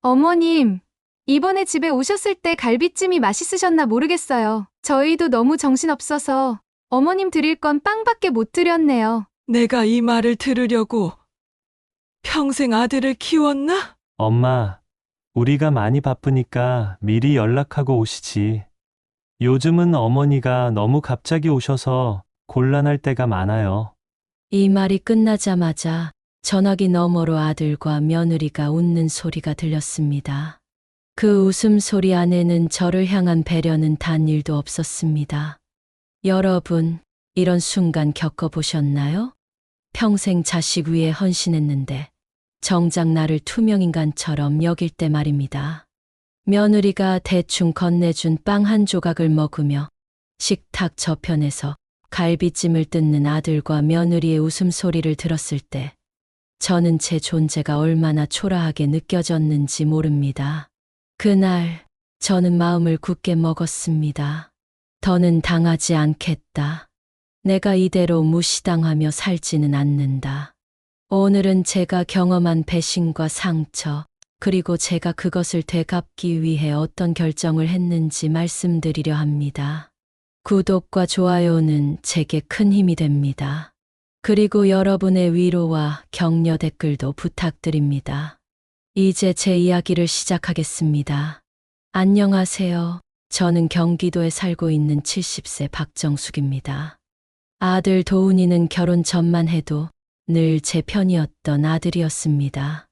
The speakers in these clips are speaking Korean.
어머님, 이번에 집에 오셨을 때 갈비찜이 맛있으셨나 모르겠어요. 저희도 너무 정신없어서 어머님 드릴 건 빵밖에 못 드렸네요. 내가 이 말을 들으려고 평생 아들을 키웠나? 엄마, 우리가 많이 바쁘니까 미리 연락하고 오시지. 요즘은 어머니가 너무 갑자기 오셔서 곤란할 때가 많아요. 이 말이 끝나자마자 전화기 너머로 아들과 며느리가 웃는 소리가 들렸습니다. 그 웃음소리 안에는 저를 향한 배려는 단 일도 없었습니다. 여러분, 이런 순간 겪어보셨나요? 평생 자식 위해 헌신했는데 정작 나를 투명인간처럼 여길 때 말입니다. 며느리가 대충 건네준 빵 한 조각을 먹으며 식탁 저편에서 갈비찜을 뜯는 아들과 며느리의 웃음소리를 들었을 때 저는 제 존재가 얼마나 초라하게 느껴졌는지 모릅니다. 그날 저는 마음을 굳게 먹었습니다. 더는 당하지 않겠다. 내가 이대로 무시당하며 살지는 않는다. 오늘은 제가 경험한 배신과 상처, 그리고 제가 그것을 되갚기 위해 어떤 결정을 했는지 말씀드리려 합니다. 구독과 좋아요는 제게 큰 힘이 됩니다. 그리고 여러분의 위로와 격려 댓글도 부탁드립니다. 이제 제 이야기를 시작하겠습니다. 안녕하세요. 저는 경기도에 살고 있는 70세 박정숙입니다. 아들 도훈이는 결혼 전만 해도 늘 제 편이었던 아들이었습니다.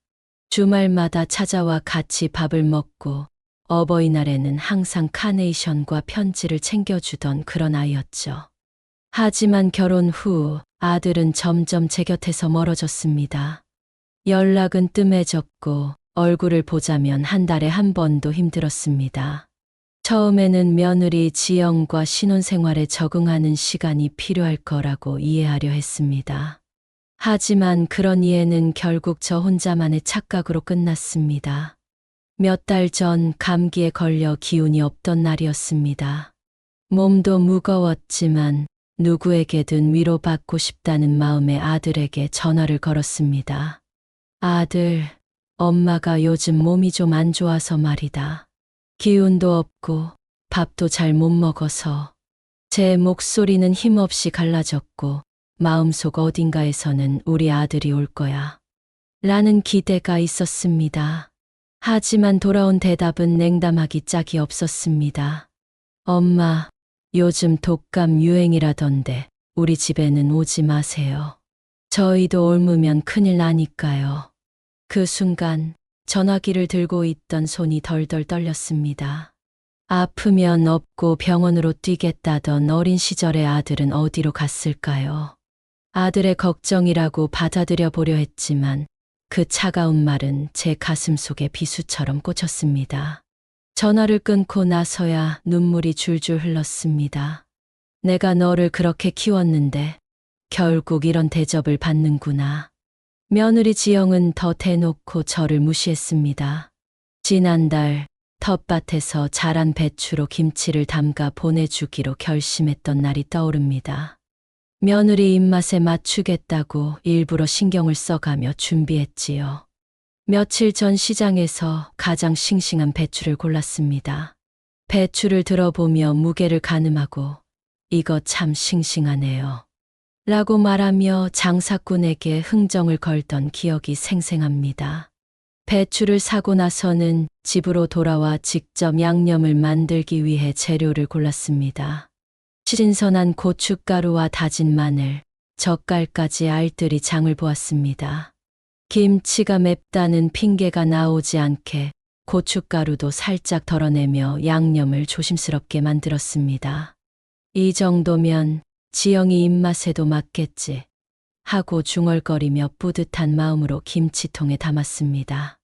주말마다 찾아와 같이 밥을 먹고 어버이날에는 항상 카네이션과 편지를 챙겨주던 그런 아이였죠. 하지만 결혼 후 아들은 점점 제 곁에서 멀어졌습니다. 연락은 뜸해졌고 얼굴을 보자면 한 달에 한 번도 힘들었습니다. 처음에는 며느리 지영과 신혼생활에 적응하는 시간이 필요할 거라고 이해하려 했습니다. 하지만 그런 이해는 결국 저 혼자만의 착각으로 끝났습니다. 몇 달 전 감기에 걸려 기운이 없던 날이었습니다. 몸도 무거웠지만 누구에게든 위로받고 싶다는 마음에 아들에게 전화를 걸었습니다. 아들, 엄마가 요즘 몸이 좀 안 좋아서 말이다. 기운도 없고 밥도 잘 못 먹어서. 제 목소리는 힘없이 갈라졌고 마음속 어딘가에서는 우리 아들이 올 거야 라는 기대가 있었습니다. 하지만 돌아온 대답은 냉담하기 짝이 없었습니다. 엄마, 요즘 독감 유행이라던데 우리 집에는 오지 마세요. 저희도 옮으면 큰일 나니까요. 그 순간 전화기를 들고 있던 손이 덜덜 떨렸습니다. 아프면 업고 병원으로 뛰겠다던 어린 시절의 아들은 어디로 갔을까요? 아들의 걱정이라고 받아들여 보려 했지만 그 차가운 말은 제 가슴 속에 비수처럼 꽂혔습니다. 전화를 끊고 나서야 눈물이 줄줄 흘렀습니다. 내가 너를 그렇게 키웠는데 결국 이런 대접을 받는구나. 며느리 지영은 더 대놓고 저를 무시했습니다. 지난달 텃밭에서 자란 배추로 김치를 담가 보내주기로 결심했던 날이 떠오릅니다. 며느리 입맛에 맞추겠다고 일부러 신경을 써가며 준비했지요. 며칠 전 시장에서 가장 싱싱한 배추를 골랐습니다. 배추를 들어보며 무게를 가늠하고 이거 참 싱싱하네요. 라고 말하며 장사꾼에게 흥정을 걸던 기억이 생생합니다. 배추를 사고 나서는 집으로 돌아와 직접 양념을 만들기 위해 재료를 골랐습니다. 신선한 고춧가루와 다진 마늘, 젓갈까지 알뜰히 장을 보았습니다. 김치가 맵다는 핑계가 나오지 않게 고춧가루도 살짝 덜어내며 양념을 조심스럽게 만들었습니다. 이 정도면 지영이 입맛에도 맞겠지 하고 중얼거리며 뿌듯한 마음으로 김치통에 담았습니다.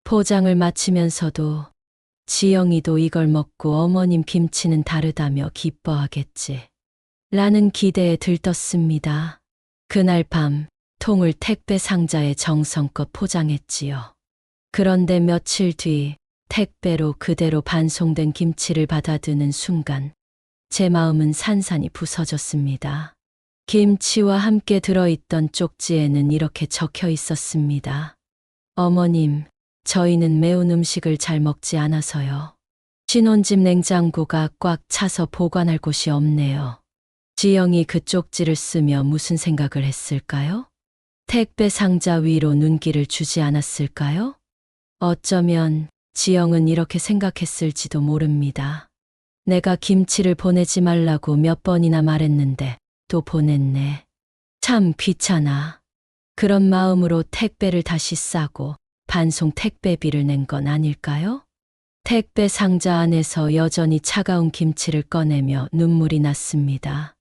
포장을 마치면서도 지영이도 이걸 먹고 어머님 김치는 다르다며 기뻐하겠지 라는 기대에 들떴습니다. 그날 밤 통을 택배 상자에 정성껏 포장했지요. 그런데 며칠 뒤 택배로 그대로 반송된 김치를 받아드는 순간 제 마음은 산산이 부서졌습니다. 김치와 함께 들어있던 쪽지에는 이렇게 적혀 있었습니다. 어머님, 저희는 매운 음식을 잘 먹지 않아서요. 신혼집 냉장고가 꽉 차서 보관할 곳이 없네요. 지영이 그 쪽지를 쓰며 무슨 생각을 했을까요? 택배 상자 위로 눈길을 주지 않았을까요? 어쩌면 지영은 이렇게 생각했을지도 모릅니다. 내가 김치를 보내지 말라고 몇 번이나 말했는데 또 보냈네. 참 귀찮아. 그런 마음으로 택배를 다시 싸고 반송 택배비를 낸 건 아닐까요? 택배 상자 안에서 여전히 차가운 김치를 꺼내며 눈물이 났습니다.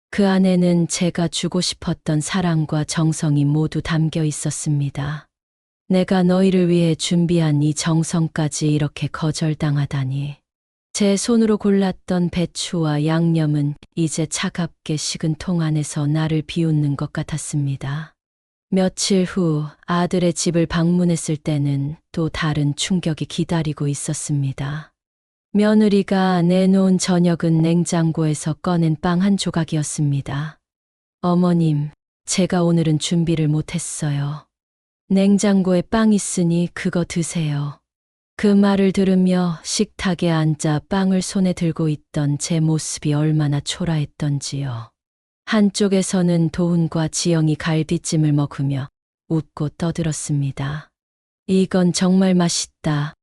그 안에는 제가 주고 싶었던 사랑과 정성이 모두 담겨 있었습니다. 내가 너희를 위해 준비한 이 정성까지 이렇게 거절당하다니. 제 손으로 골랐던 배추와 양념은 이제 차갑게 식은 통 안에서 나를 비웃는 것 같았습니다. 며칠 후 아들의 집을 방문했을 때는 또 다른 충격이 기다리고 있었습니다. 며느리가 내놓은 저녁은 냉장고에서 꺼낸 빵 한 조각이었습니다. 어머님, 제가 오늘은 준비를 못했어요. 냉장고에 빵 있으니 그거 드세요. 그 말을 들으며 식탁에 앉아 빵을 손에 들고 있던 제 모습이 얼마나 초라했던지요. 한쪽에서는 도훈과 지영이 갈비찜을 먹으며 웃고 떠들었습니다. 이건 정말 맛있다.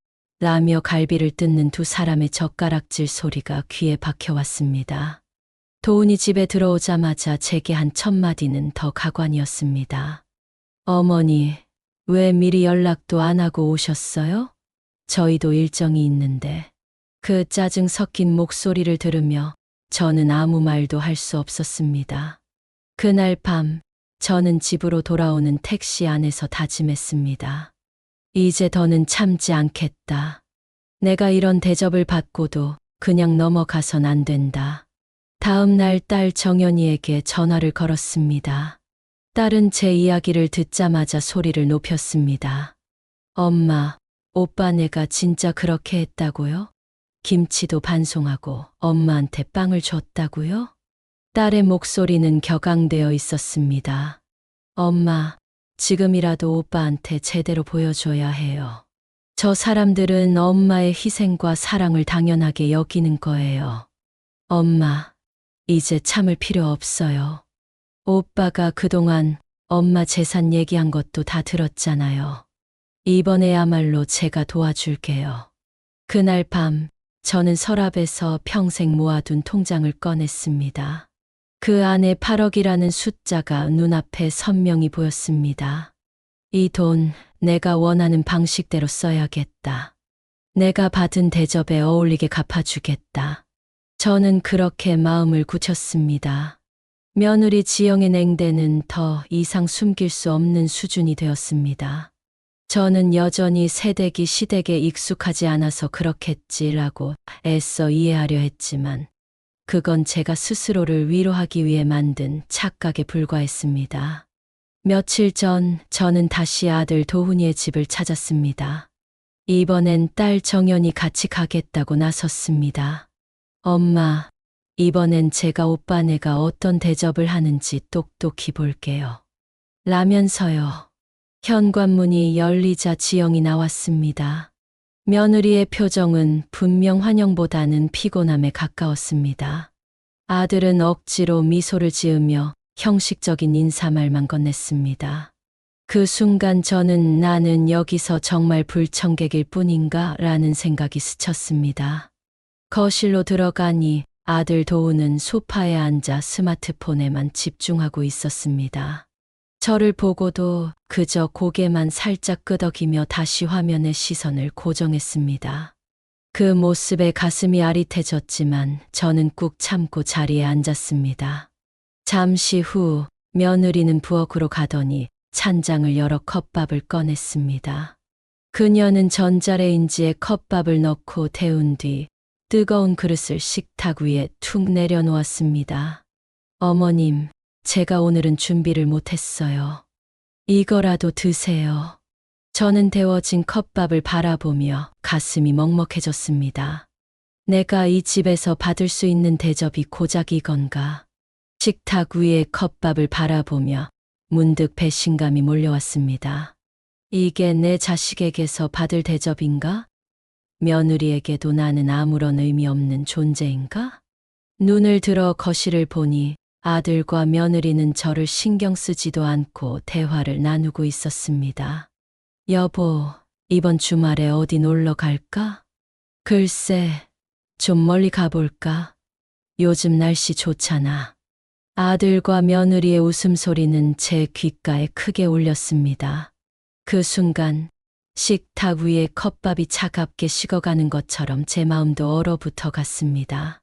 라며 갈비를 뜯는 두 사람의 젓가락질 소리가 귀에 박혀왔습니다. 도훈이 집에 들어오자마자 제게 한 첫마디는 더 가관이었습니다. 어머니, 왜 미리 연락도 안 하고 오셨어요? 저희도 일정이 있는데. 그 짜증 섞인 목소리를 들으며 저는 아무 말도 할 수 없었습니다. 그날 밤 저는 집으로 돌아오는 택시 안에서 다짐했습니다. 이제 더는 참지 않겠다. 내가 이런 대접을 받고도 그냥 넘어가선 안 된다. 다음 날 딸 정연이에게 전화를 걸었습니다. 딸은 제 이야기를 듣자마자 소리를 높였습니다. 엄마, 오빠 내가 진짜 그렇게 했다고요? 김치도 반송하고 엄마한테 빵을 줬다고요? 딸의 목소리는 격앙되어 있었습니다. 엄마, 지금이라도 오빠한테 제대로 보여줘야 해요. 저 사람들은 엄마의 희생과 사랑을 당연하게 여기는 거예요. 엄마, 이제 참을 필요 없어요. 오빠가 그동안 엄마 재산 얘기한 것도 다 들었잖아요. 이번에야말로 제가 도와줄게요. 그날 밤 저는 서랍에서 평생 모아둔 통장을 꺼냈습니다. 그 안에 8억이라는 숫자가 눈앞에 선명히 보였습니다. 이 돈 내가 원하는 방식대로 써야겠다. 내가 받은 대접에 어울리게 갚아주겠다. 저는 그렇게 마음을 굳혔습니다. 며느리 지영의 냉대는 더 이상 숨길 수 없는 수준이 되었습니다. 저는 여전히 새댁이 시댁에 익숙하지 않아서 그렇겠지라고 애써 이해하려 했지만 그건 제가 스스로를 위로하기 위해 만든 착각에 불과했습니다. 며칠 전 저는 다시 아들 도훈이의 집을 찾았습니다. 이번엔 딸 정연이 같이 가겠다고 나섰습니다. 엄마, 이번엔 제가 오빠네가 어떤 대접을 하는지 똑똑히 볼게요. 라면서요. 현관문이 열리자 지영이 나왔습니다. 며느리의 표정은 분명 환영보다는 피곤함에 가까웠습니다. 아들은 억지로 미소를 지으며 형식적인 인사말만 건넸습니다. 그 순간 저는 나는 여기서 정말 불청객일 뿐인가 라는 생각이 스쳤습니다. 거실로 들어가니 아들 도우는 소파에 앉아 스마트폰에만 집중하고 있었습니다. 저를 보고도 그저 고개만 살짝 끄덕이며 다시 화면에 시선을 고정했습니다. 그 모습에 가슴이 아릿해졌지만 저는 꾹 참고 자리에 앉았습니다. 잠시 후 며느리는 부엌으로 가더니 찬장을 열어 컵밥을 꺼냈습니다. 그녀는 전자레인지에 컵밥을 넣고 데운 뒤 뜨거운 그릇을 식탁 위에 툭 내려놓았습니다. 어머님, 제가 오늘은 준비를 못했어요. 이거라도 드세요. 저는 데워진 컵밥을 바라보며 가슴이 먹먹해졌습니다. 내가 이 집에서 받을 수 있는 대접이 고작 이건가? 식탁 위에 컵밥을 바라보며 문득 배신감이 몰려왔습니다. 이게 내 자식에게서 받을 대접인가? 며느리에게도 나는 아무런 의미 없는 존재인가? 눈을 들어 거실을 보니 아들과 며느리는 저를 신경 쓰지도 않고 대화를 나누고 있었습니다. 여보, 이번 주말에 어디 놀러 갈까? 글쎄, 좀 멀리 가볼까? 요즘 날씨 좋잖아. 아들과 며느리의 웃음소리는 제 귓가에 크게 울렸습니다. 그 순간 식탁 위에 컵밥이 차갑게 식어가는 것처럼 제 마음도 얼어붙어 갔습니다.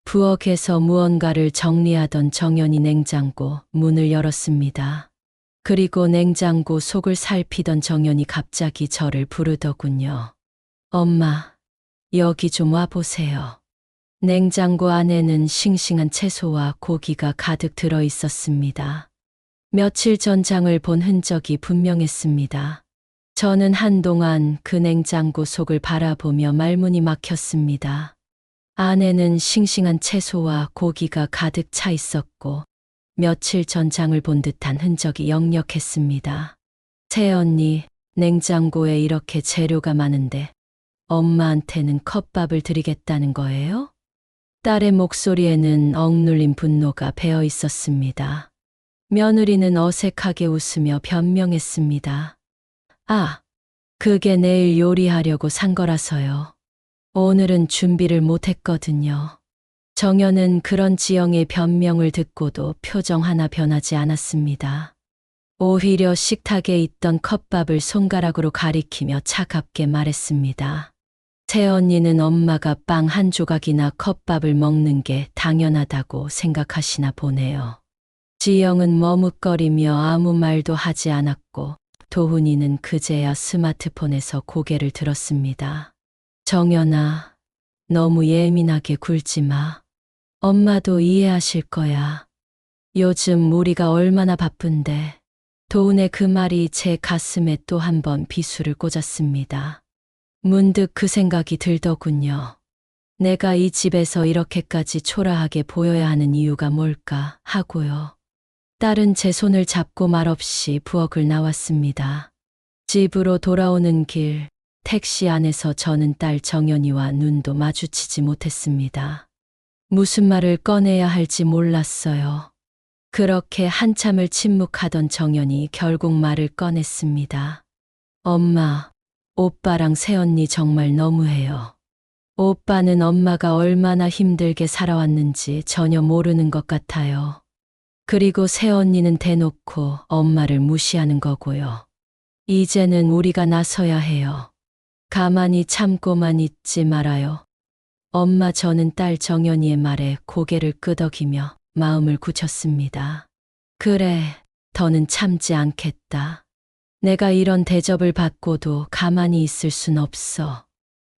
부엌에서 무언가를 정리하던 정연이 냉장고 문을 열었습니다. 그리고 냉장고 속을 살피던 정연이 갑자기 저를 부르더군요. 엄마, 여기 좀 와보세요. 냉장고 안에는 싱싱한 채소와 고기가 가득 들어 있었습니다. 며칠 전 장을 본 흔적이 분명했습니다. 저는 한동안 그 냉장고 속을 바라보며 말문이 막혔습니다. 안에는 싱싱한 채소와 고기가 가득 차 있었고 며칠 전 장을 본 듯한 흔적이 역력했습니다. 새언니, 냉장고에 이렇게 재료가 많은데 엄마한테는 컵밥을 드리겠다는 거예요? 딸의 목소리에는 억눌린 분노가 배어 있었습니다. 며느리는 어색하게 웃으며 변명했습니다. 아, 그게 내일 요리하려고 산 거라서요. 오늘은 준비를 못했거든요. 정연은 그런 지영의 변명을 듣고도 표정 하나 변하지 않았습니다. 오히려 식탁에 있던 컵밥을 손가락으로 가리키며 차갑게 말했습니다. 새언니는 엄마가 빵 한 조각이나 컵밥을 먹는 게 당연하다고 생각하시나 보네요. 지영은 머뭇거리며 아무 말도 하지 않았고 도훈이는 그제야 스마트폰에서 고개를 들었습니다. 정연아, 너무 예민하게 굴지 마. 엄마도 이해하실 거야. 요즘 우리가 얼마나 바쁜데. 도훈의 그 말이 제 가슴에 또 한 번 비수를 꽂았습니다. 문득 그 생각이 들더군요. 내가 이 집에서 이렇게까지 초라하게 보여야 하는 이유가 뭘까 하고요. 딸은 제 손을 잡고 말없이 부엌을 나왔습니다. 집으로 돌아오는 길, 택시 안에서 저는 딸 정연이와 눈도 마주치지 못했습니다. 무슨 말을 꺼내야 할지 몰랐어요. 그렇게 한참을 침묵하던 정연이 결국 말을 꺼냈습니다. 엄마, 오빠랑 새언니 정말 너무해요. 오빠는 엄마가 얼마나 힘들게 살아왔는지 전혀 모르는 것 같아요. 그리고 새언니는 대놓고 엄마를 무시하는 거고요. 이제는 우리가 나서야 해요. 가만히 참고만 있지 말아요. 엄마, 저는 딸 정연이의 말에 고개를 끄덕이며 마음을 굳혔습니다. 그래, 더는 참지 않겠다. 내가 이런 대접을 받고도 가만히 있을 순 없어.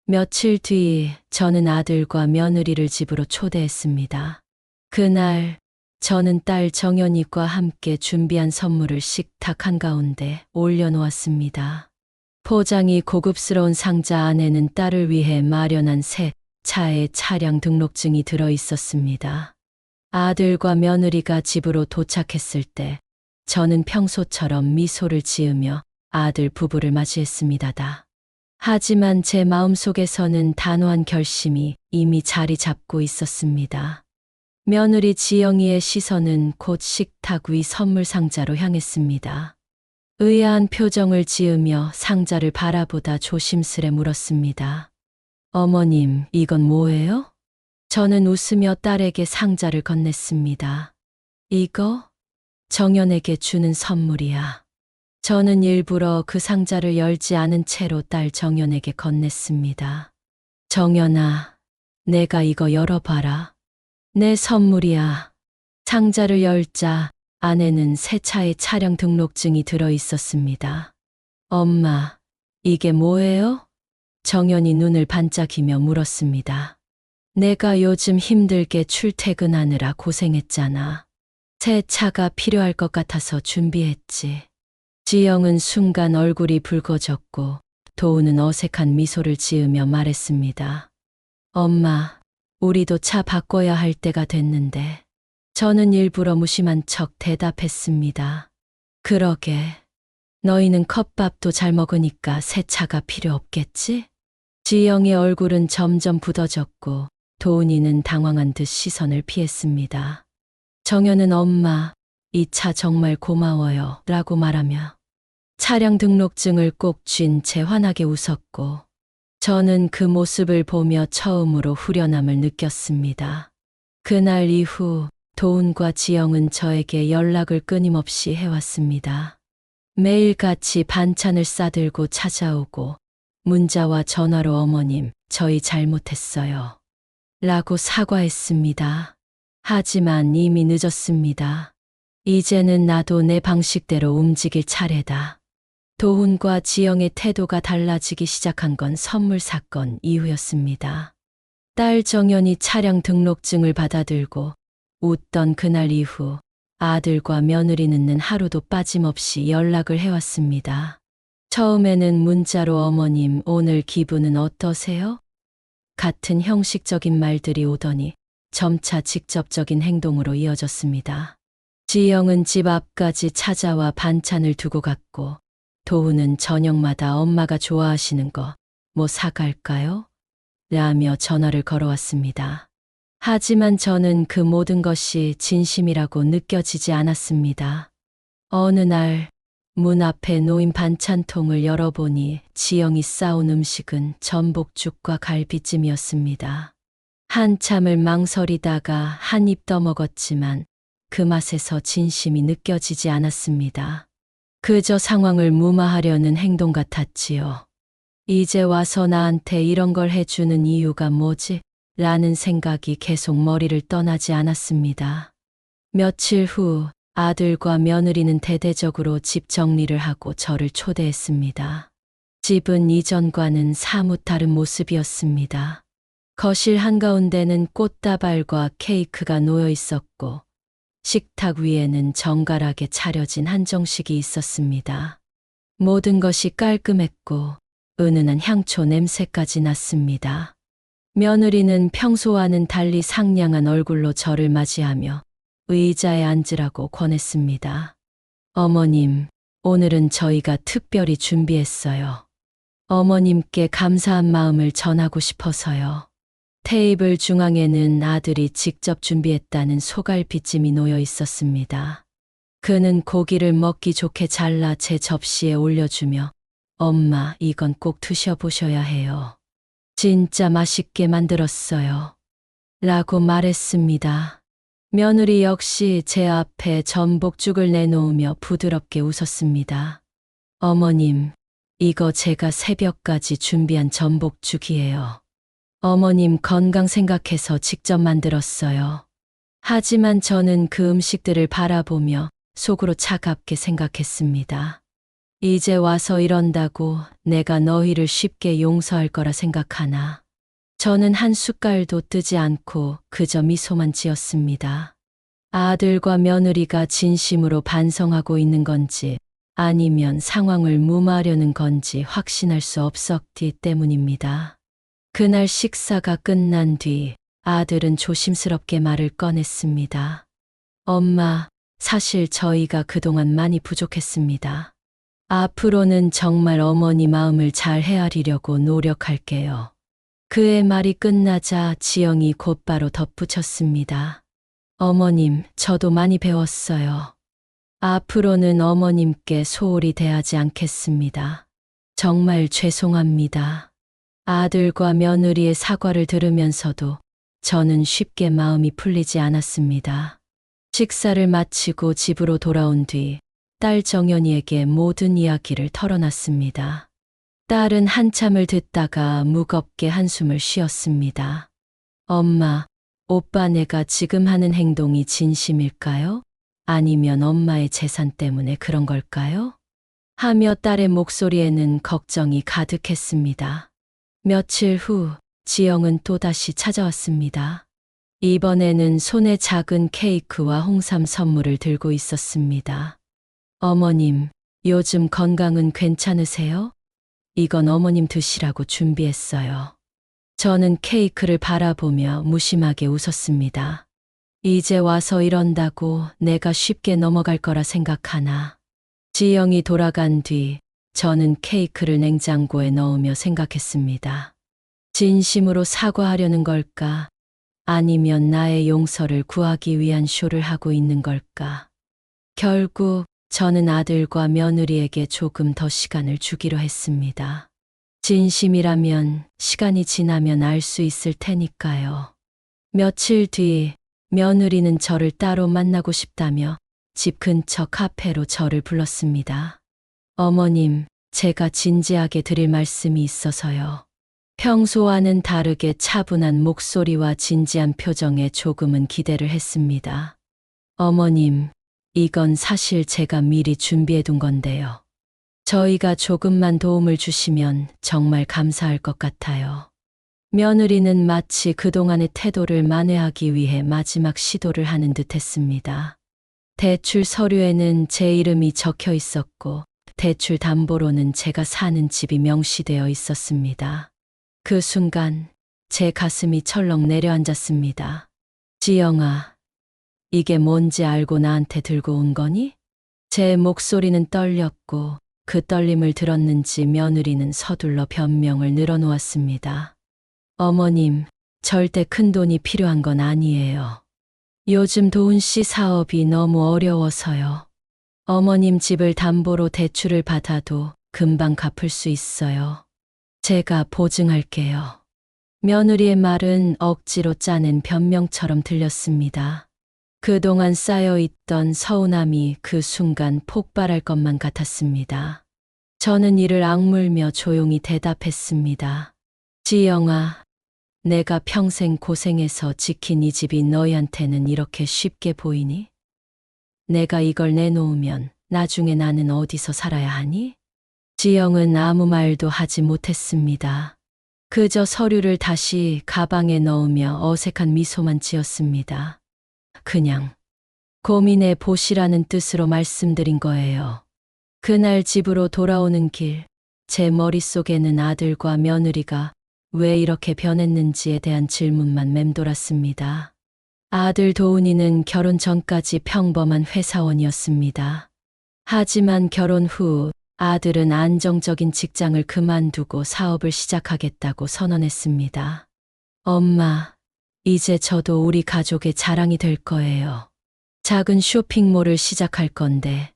며칠 뒤 저는 아들과 며느리를 집으로 초대했습니다. 그날 저는 딸 정연이과 함께 준비한 선물을 식탁 한가운데 올려놓았습니다. 포장이 고급스러운 상자 안에는 딸을 위해 마련한 새 차의 차량 등록증이 들어 있었습니다. 아들과 며느리가 집으로 도착했을 때 저는 평소처럼 미소를 지으며 아들 부부를 맞이했습니다. 하지만 제 마음속에서는 단호한 결심이 이미 자리 잡고 있었습니다. 며느리 지영이의 시선은 곧 식탁 위 선물 상자로 향했습니다. 의아한 표정을 지으며 상자를 바라보다 조심스레 물었습니다. 어머님, 이건 뭐예요? 저는 웃으며 딸에게 상자를 건넸습니다. 이거? 정연에게 주는 선물이야. 저는 일부러 그 상자를 열지 않은 채로 딸 정연에게 건넸습니다. 정연아, 내가 이거 열어봐라. 내 선물이야. 상자를 열자 안에는 새 차의 차량 등록증이 들어 있었습니다. 엄마, 이게 뭐예요? 정연이 눈을 반짝이며 물었습니다. 내가 요즘 힘들게 출퇴근하느라 고생했잖아. 새 차가 필요할 것 같아서 준비했지. 지영은 순간 얼굴이 붉어졌고 도우는 어색한 미소를 지으며 말했습니다. 엄마, 우리도 차 바꿔야 할 때가 됐는데. 저는 일부러 무심한 척 대답했습니다. 그러게, 너희는 컵밥도 잘 먹으니까 새 차가 필요 없겠지? 지영의 얼굴은 점점 굳어졌고 도은이는 당황한 듯 시선을 피했습니다. 정연은 엄마, 이 차 정말 고마워요 라고 말하며 차량 등록증을 꼭 쥔 채 환하게 웃었고 저는 그 모습을 보며 처음으로 후련함을 느꼈습니다. 그날 이후 도훈과 지영은 저에게 연락을 끊임없이 해왔습니다. 매일같이 반찬을 싸들고 찾아오고 문자와 전화로 어머님, 저희 잘못했어요. 라고 사과했습니다. 하지만 이미 늦었습니다. 이제는 나도 내 방식대로 움직일 차례다. 도훈과 지영의 태도가 달라지기 시작한 건 선물 사건 이후였습니다. 딸 정연이 차량 등록증을 받아들고 웃던 그날 이후 아들과 며느리는 하루도 빠짐없이 연락을 해왔습니다. 처음에는 문자로 어머님, 오늘 기분은 어떠세요? 같은 형식적인 말들이 오더니 점차 직접적인 행동으로 이어졌습니다. 지영은 집 앞까지 찾아와 반찬을 두고 갔고 도훈은 저녁마다 엄마가 좋아하시는 거 뭐 사갈까요? 라며 전화를 걸어왔습니다. 하지만 저는 그 모든 것이 진심이라고 느껴지지 않았습니다. 어느 날 문 앞에 놓인 반찬통을 열어보니 지영이 싸온 음식은 전복죽과 갈비찜이었습니다. 한참을 망설이다가 한 입 떠먹었지만 그 맛에서 진심이 느껴지지 않았습니다. 그저 상황을 무마하려는 행동 같았지요. 이제 와서 나한테 이런 걸 해주는 이유가 뭐지? 라는 생각이 계속 머리를 떠나지 않았습니다. 며칠 후 아들과 며느리는 대대적으로 집 정리를 하고 저를 초대했습니다. 집은 이전과는 사뭇 다른 모습이었습니다. 거실 한가운데는 꽃다발과 케이크가 놓여 있었고 식탁 위에는 정갈하게 차려진 한정식이 있었습니다. 모든 것이 깔끔했고 은은한 향초 냄새까지 났습니다. 며느리는 평소와는 달리 상냥한 얼굴로 저를 맞이하며 의자에 앉으라고 권했습니다. 어머님, 오늘은 저희가 특별히 준비했어요. 어머님께 감사한 마음을 전하고 싶어서요. 테이블 중앙에는 아들이 직접 준비했다는 소갈비찜이 놓여 있었습니다. 그는 고기를 먹기 좋게 잘라 제 접시에 올려주며 엄마, 이건 꼭 드셔보셔야 해요. 진짜 맛있게 만들었어요. 라고 말했습니다. 며느리 역시 제 앞에 전복죽을 내놓으며 부드럽게 웃었습니다. 어머님, 이거 제가 새벽까지 준비한 전복죽이에요. 어머님 건강 생각해서 직접 만들었어요. 하지만 저는 그 음식들을 바라보며 속으로 차갑게 생각했습니다. 이제 와서 이런다고 내가 너희를 쉽게 용서할 거라 생각하나. 저는 한 숟갈도 뜨지 않고 그저 미소만 지었습니다. 아들과 며느리가 진심으로 반성하고 있는 건지 아니면 상황을 무마하려는 건지 확신할 수 없었기 때문입니다. 그날 식사가 끝난 뒤 아들은 조심스럽게 말을 꺼냈습니다. 엄마, 사실 저희가 그동안 많이 부족했습니다. 앞으로는 정말 어머니 마음을 잘 헤아리려고 노력할게요. 그의 말이 끝나자 지영이 곧바로 덧붙였습니다. 어머님, 저도 많이 배웠어요. 앞으로는 어머님께 소홀히 대하지 않겠습니다. 정말 죄송합니다. 아들과 며느리의 사과를 들으면서도 저는 쉽게 마음이 풀리지 않았습니다. 식사를 마치고 집으로 돌아온 뒤 딸 정연이에게 모든 이야기를 털어놨습니다. 딸은 한참을 듣다가 무겁게 한숨을 쉬었습니다. 엄마, 오빠 내가 지금 하는 행동이 진심일까요? 아니면 엄마의 재산 때문에 그런 걸까요? 하며 딸의 목소리에는 걱정이 가득했습니다. 며칠 후 지영은 또다시 찾아왔습니다. 이번에는 손에 작은 케이크와 홍삼 선물을 들고 있었습니다. 어머님, 요즘 건강은 괜찮으세요? 이건 어머님 드시라고 준비했어요. 저는 케이크를 바라보며 무심하게 웃었습니다. 이제 와서 이런다고 내가 쉽게 넘어갈 거라 생각하나. 지영이 돌아간 뒤 저는 케이크를 냉장고에 넣으며 생각했습니다. 진심으로 사과하려는 걸까? 아니면 나의 용서를 구하기 위한 쇼를 하고 있는 걸까? 결국 저는 아들과 며느리에게 조금 더 시간을 주기로 했습니다. 진심이라면 시간이 지나면 알 수 있을 테니까요. 며칠 뒤 며느리는 저를 따로 만나고 싶다며 집 근처 카페로 저를 불렀습니다. 어머님, 제가 진지하게 드릴 말씀이 있어서요. 평소와는 다르게 차분한 목소리와 진지한 표정에 조금은 기대를 했습니다. 어머님, 이건 사실 제가 미리 준비해 둔 건데요. 저희가 조금만 도움을 주시면 정말 감사할 것 같아요. 며느리는 마치 그동안의 태도를 만회하기 위해 마지막 시도를 하는 듯 했습니다. 대출 서류에는 제 이름이 적혀 있었고, 대출 담보로는 제가 사는 집이 명시되어 있었습니다. 그 순간 제 가슴이 철렁 내려앉았습니다. 지영아, 이게 뭔지 알고 나한테 들고 온 거니? 제 목소리는 떨렸고 그 떨림을 들었는지 며느리는 서둘러 변명을 늘어놓았습니다. 어머님, 절대 큰 돈이 필요한 건 아니에요. 요즘 도훈 씨 사업이 너무 어려워서요. 어머님 집을 담보로 대출을 받아도 금방 갚을 수 있어요. 제가 보증할게요. 며느리의 말은 억지로 짜낸 변명처럼 들렸습니다. 그동안 쌓여있던 서운함이 그 순간 폭발할 것만 같았습니다. 저는 이를 악물며 조용히 대답했습니다. 지영아, 내가 평생 고생해서 지킨 이 집이 너희한테는 이렇게 쉽게 보이니? 내가 이걸 내놓으면 나중에 나는 어디서 살아야 하니? 지영은 아무 말도 하지 못했습니다. 그저 서류를 다시 가방에 넣으며 어색한 미소만 지었습니다. 그냥 고민해 보시라는 뜻으로 말씀드린 거예요. 그날 집으로 돌아오는 길, 제 머릿속에는 아들과 며느리가 왜 이렇게 변했는지에 대한 질문만 맴돌았습니다. 아들 도훈이는 결혼 전까지 평범한 회사원이었습니다. 하지만 결혼 후 아들은 안정적인 직장을 그만두고 사업을 시작하겠다고 선언했습니다. 엄마, 이제 저도 우리 가족의 자랑이 될 거예요. 작은 쇼핑몰을 시작할 건데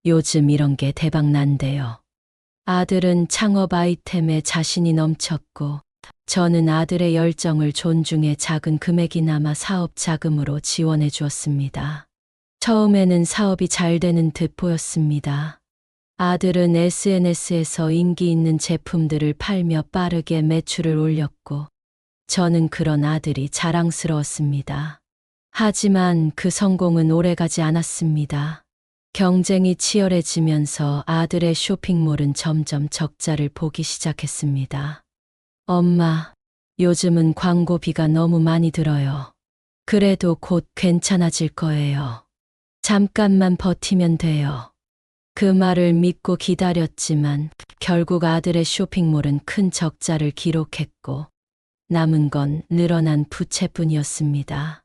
요즘 이런 게 대박 난대요. 아들은 창업 아이템에 자신이 넘쳤고 저는 아들의 열정을 존중해 작은 금액이나마 사업 자금으로 지원해 주었습니다. 처음에는 사업이 잘 되는 듯 보였습니다. 아들은 SNS에서 인기 있는 제품들을 팔며 빠르게 매출을 올렸고 저는 그런 아들이 자랑스러웠습니다. 하지만 그 성공은 오래가지 않았습니다. 경쟁이 치열해지면서 아들의 쇼핑몰은 점점 적자를 보기 시작했습니다. 엄마, 요즘은 광고비가 너무 많이 들어요. 그래도 곧 괜찮아질 거예요. 잠깐만 버티면 돼요. 그 말을 믿고 기다렸지만 결국 아들의 쇼핑몰은 큰 적자를 기록했고 남은 건 늘어난 부채뿐이었습니다.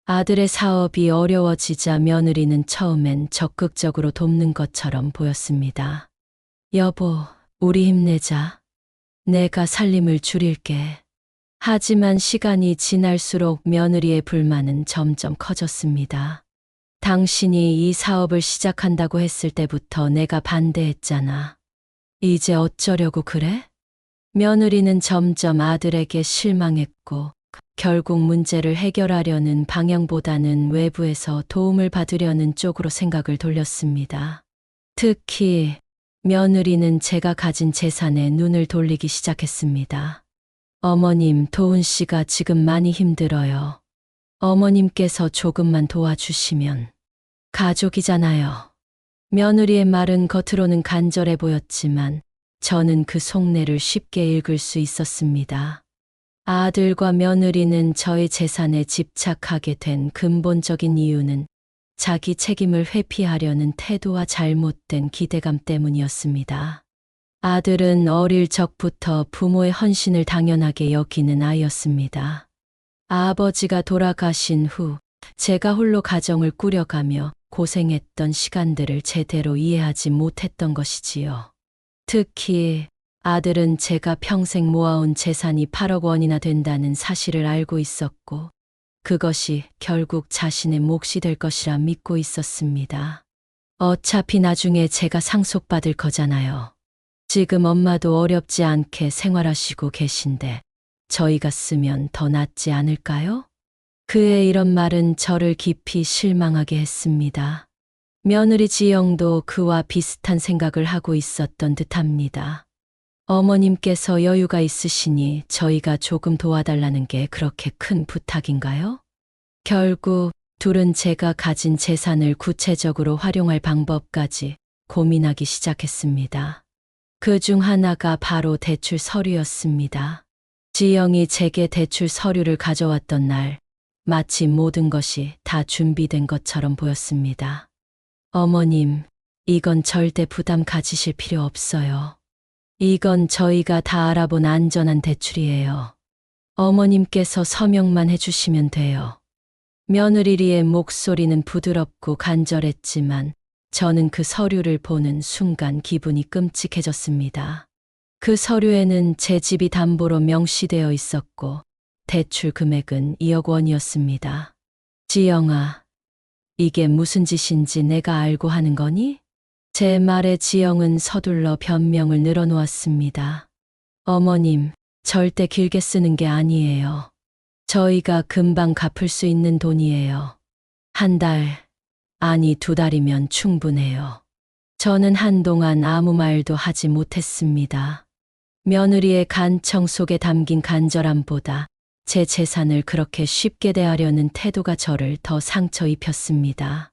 아들의 사업이 어려워지자 며느리는 처음엔 적극적으로 돕는 것처럼 보였습니다. 여보, 우리 힘내자. 내가 살림을 줄일게. 하지만 시간이 지날수록 며느리의 불만은 점점 커졌습니다. 당신이 이 사업을 시작한다고 했을 때부터 내가 반대했잖아. 이제 어쩌려고 그래? 며느리는 점점 아들에게 실망했고 결국 문제를 해결하려는 방향보다는 외부에서 도움을 받으려는 쪽으로 생각을 돌렸습니다. 특히 며느리는 제가 가진 재산에 눈을 돌리기 시작했습니다. 어머님, 도훈 씨가 지금 많이 힘들어요. 어머님께서 조금만 도와주시면. 가족이잖아요. 며느리의 말은 겉으로는 간절해 보였지만 저는 그 속내를 쉽게 읽을 수 있었습니다. 아들과 며느리는 저의 재산에 집착하게 된 근본적인 이유는 자기 책임을 회피하려는 태도와 잘못된 기대감 때문이었습니다. 아들은 어릴 적부터 부모의 헌신을 당연하게 여기는 아이였습니다. 아버지가 돌아가신 후 제가 홀로 가정을 꾸려가며 고생했던 시간들을 제대로 이해하지 못했던 것이지요. 특히 아들은 제가 평생 모아온 재산이 8억 원이나 된다는 사실을 알고 있었고, 그것이 결국 자신의 몫이 될 것이라 믿고 있었습니다. 어차피 나중에 제가 상속받을 거잖아요. 지금 엄마도 어렵지 않게 생활하시고 계신데 저희가 쓰면 더 낫지 않을까요? 그의 이런 말은 저를 깊이 실망하게 했습니다. 며느리 지영도 그와 비슷한 생각을 하고 있었던 듯합니다. 어머님께서 여유가 있으시니 저희가 조금 도와달라는 게 그렇게 큰 부탁인가요? 결국 둘은 제가 가진 재산을 구체적으로 활용할 방법까지 고민하기 시작했습니다. 그 중 하나가 바로 대출 서류였습니다. 지영이 제게 대출 서류를 가져왔던 날, 마치 모든 것이 다 준비된 것처럼 보였습니다. 어머님, 이건 절대 부담 가지실 필요 없어요. 이건 저희가 다 알아본 안전한 대출이에요. 어머님께서 서명만 해주시면 돼요. 며느리의 목소리는 부드럽고 간절했지만 저는 그 서류를 보는 순간 기분이 끔찍해졌습니다. 그 서류에는 제 집이 담보로 명시되어 있었고 대출 금액은 2억 원이었습니다. 지영아, 이게 무슨 짓인지 내가 알고 하는 거니? 제 말에 지영은 서둘러 변명을 늘어놓았습니다. 어머님, 절대 길게 쓰는 게 아니에요. 저희가 금방 갚을 수 있는 돈이에요. 한 달, 아니 2달이면 충분해요. 저는 한동안 아무 말도 하지 못했습니다. 며느리의 간청 속에 담긴 간절함보다 제 재산을 그렇게 쉽게 대하려는 태도가 저를 더 상처 입혔습니다.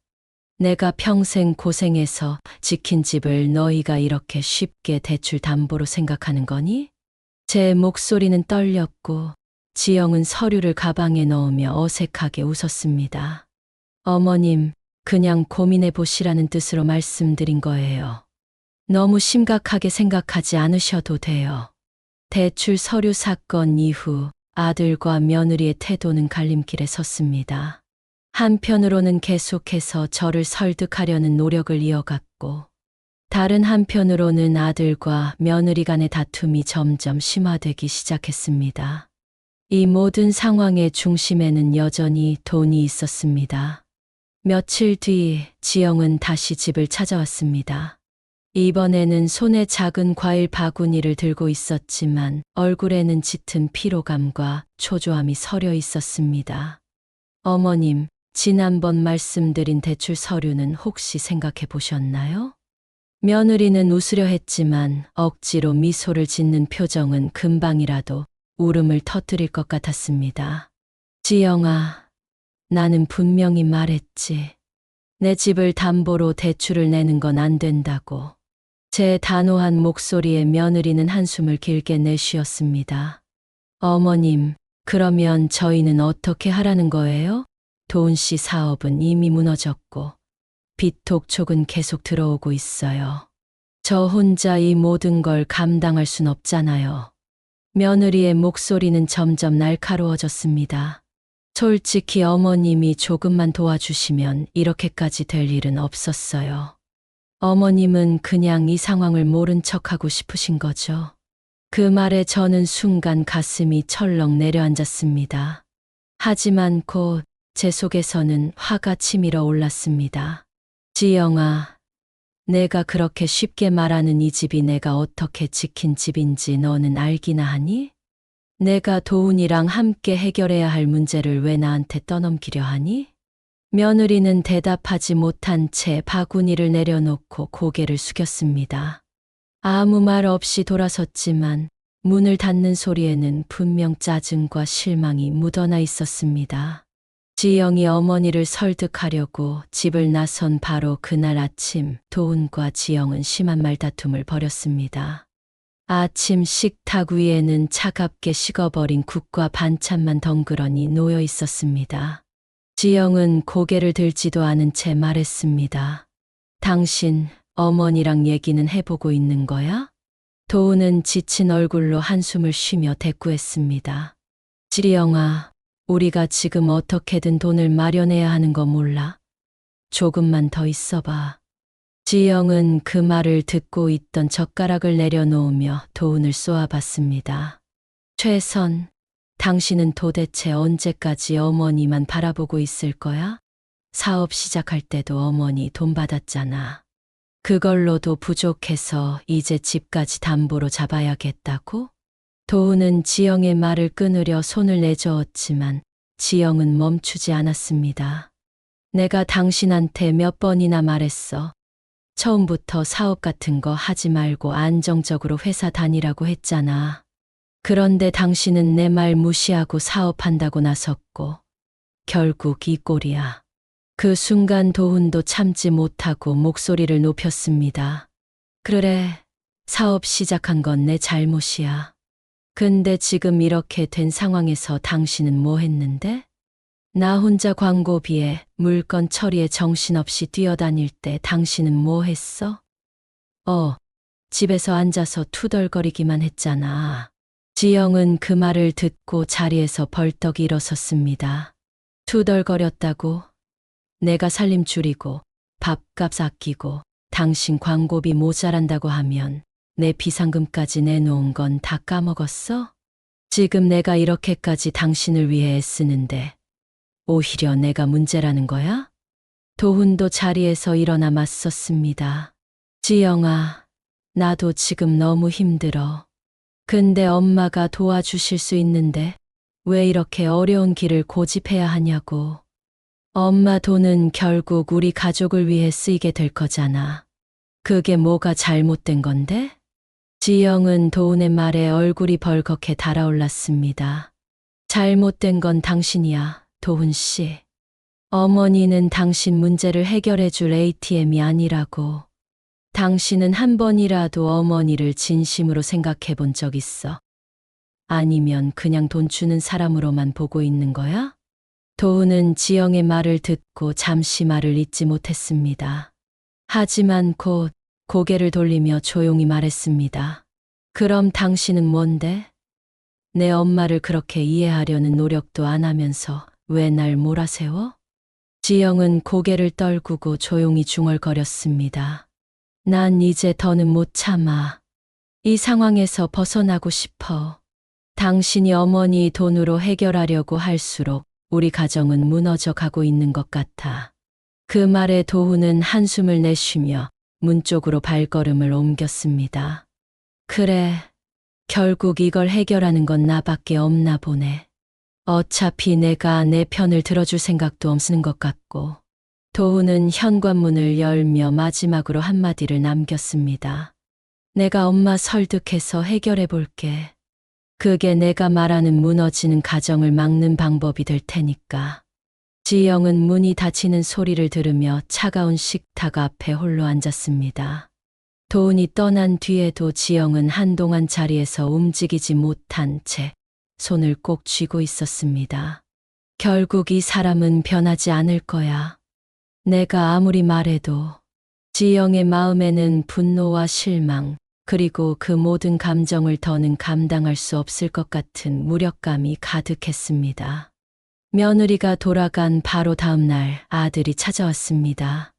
내가 평생 고생해서 지킨 집을 너희가 이렇게 쉽게 대출 담보로 생각하는 거니? 제 목소리는 떨렸고 지영은 서류를 가방에 넣으며 어색하게 웃었습니다. 어머님, 그냥 고민해 보시라는 뜻으로 말씀드린 거예요. 너무 심각하게 생각하지 않으셔도 돼요. 대출 서류 사건 이후 아들과 며느리의 태도는 갈림길에 섰습니다. 한편으로는 계속해서 저를 설득하려는 노력을 이어갔고, 다른 한편으로는 아들과 며느리 간의 다툼이 점점 심화되기 시작했습니다. 이 모든 상황의 중심에는 여전히 돈이 있었습니다. 며칠 뒤 지영은 다시 집을 찾아왔습니다. 이번에는 손에 작은 과일 바구니를 들고 있었지만 얼굴에는 짙은 피로감과 초조함이 서려 있었습니다. 어머님, 지난번 말씀드린 대출 서류는 혹시 생각해 보셨나요? 며느리는 웃으려 했지만 억지로 미소를 짓는 표정은 금방이라도 울음을 터뜨릴 것 같았습니다. 지영아, 나는 분명히 말했지. 내 집을 담보로 대출을 내는 건 안 된다고. 제 단호한 목소리에 며느리는 한숨을 길게 내쉬었습니다. 어머님, 그러면 저희는 어떻게 하라는 거예요? 도훈 씨 사업은 이미 무너졌고 빚독촉은 계속 들어오고 있어요. 저 혼자 이 모든 걸 감당할 순 없잖아요. 며느리의 목소리는 점점 날카로워졌습니다. 솔직히 어머님이 조금만 도와주시면 이렇게까지 될 일은 없었어요. 어머님은 그냥 이 상황을 모른 척하고 싶으신 거죠. 그 말에 저는 순간 가슴이 철렁 내려앉았습니다. 하지만 곧 제 속에서는 화가 치밀어 올랐습니다. 지영아, 내가 그렇게 쉽게 말하는 이 집이 내가 어떻게 지킨 집인지 너는 알기나 하니? 내가 도훈이랑 함께 해결해야 할 문제를 왜 나한테 떠넘기려 하니? 며느리는 대답하지 못한 채 바구니를 내려놓고 고개를 숙였습니다. 아무 말 없이 돌아섰지만 문을 닫는 소리에는 분명 짜증과 실망이 묻어나 있었습니다. 지영이 어머니를 설득하려고 집을 나선 바로 그날 아침, 도훈과 지영은 심한 말다툼을 벌였습니다. 아침 식탁 위에는 차갑게 식어버린 국과 반찬만 덩그러니 놓여 있었습니다. 지영은 고개를 들지도 않은 채 말했습니다. 당신, 어머니랑 얘기는 해보고 있는 거야? 도훈은 지친 얼굴로 한숨을 쉬며 대꾸했습니다. 지영아, 우리가 지금 어떻게든 돈을 마련해야 하는 거 몰라? 조금만 더 있어봐. 지영은 그 말을 듣고 있던 젓가락을 내려놓으며 도훈을 쏘아봤습니다. 최선, 당신은 도대체 언제까지 어머니만 바라보고 있을 거야? 사업 시작할 때도 어머니 돈 받았잖아. 그걸로도 부족해서 이제 집까지 담보로 잡아야겠다고? 도훈은 지영의 말을 끊으려 손을 내저었지만 지영은 멈추지 않았습니다. 내가 당신한테 몇 번이나 말했어. 처음부터 사업 같은 거 하지 말고 안정적으로 회사 다니라고 했잖아. 그런데 당신은 내 말 무시하고 사업한다고 나섰고 결국 이 꼴이야. 그 순간 도훈도 참지 못하고 목소리를 높였습니다. 그래, 사업 시작한 건 내 잘못이야. 근데 지금 이렇게 된 상황에서 당신은 뭐 했는데? 나 혼자 광고비에 물건 처리에 정신없이 뛰어다닐 때 당신은 뭐 했어? 집에서 앉아서 투덜거리기만 했잖아. 지영은 그 말을 듣고 자리에서 벌떡 일어섰습니다. 투덜거렸다고? 내가 살림 줄이고 밥값 아끼고 당신 광고비 모자란다고 하면 내 비상금까지 내놓은 건 다 까먹었어? 지금 내가 이렇게까지 당신을 위해 애쓰는데 오히려 내가 문제라는 거야? 도훈도 자리에서 일어나 맞섰습니다. 지영아, 나도 지금 너무 힘들어. 근데 엄마가 도와주실 수 있는데 왜 이렇게 어려운 길을 고집해야 하냐고. 엄마 돈은 결국 우리 가족을 위해 쓰이게 될 거잖아. 그게 뭐가 잘못된 건데? 지영은 도훈의 말에 얼굴이 벌겋게 달아올랐습니다. 잘못된 건 당신이야, 도훈 씨. 어머니는 당신 문제를 해결해 줄 ATM이 아니라고. 당신은 한 번이라도 어머니를 진심으로 생각해 본 적 있어? 아니면 그냥 돈 주는 사람으로만 보고 있는 거야? 도훈은 지영의 말을 듣고 잠시 말을 잇지 못했습니다. 하지만 곧 고개를 돌리며 조용히 말했습니다. 그럼 당신은 뭔데? 내 엄마를 그렇게 이해하려는 노력도 안 하면서 왜 날 몰아세워? 지영은 고개를 떨구고 조용히 중얼거렸습니다. 난 이제 더는 못 참아. 이 상황에서 벗어나고 싶어. 당신이 어머니 돈으로 해결하려고 할수록 우리 가정은 무너져 가고 있는 것 같아. 그 말에 도훈은 한숨을 내쉬며 문 쪽으로 발걸음을 옮겼습니다. 그래, 결국 이걸 해결하는 건 나밖에 없나 보네. 어차피 내가 내 편을 들어줄 생각도 없는 것 같고. 도훈은 현관문을 열며 마지막으로 한마디를 남겼습니다. 내가 엄마 설득해서 해결해 볼게. 그게 내가 말하는 무너지는 가정을 막는 방법이 될 테니까. 지영은 문이 닫히는 소리를 들으며 차가운 식탁 앞에 홀로 앉았습니다. 도훈이 떠난 뒤에도 지영은 한동안 자리에서 움직이지 못한 채 손을 꼭 쥐고 있었습니다. 결국 이 사람은 변하지 않을 거야. 내가 아무리 말해도. 지영의 마음에는 분노와 실망, 그리고 그 모든 감정을 더는 감당할 수 없을 것 같은 무력감이 가득했습니다. 며느리가 돌아간 바로 다음 날 아들이 찾아왔습니다.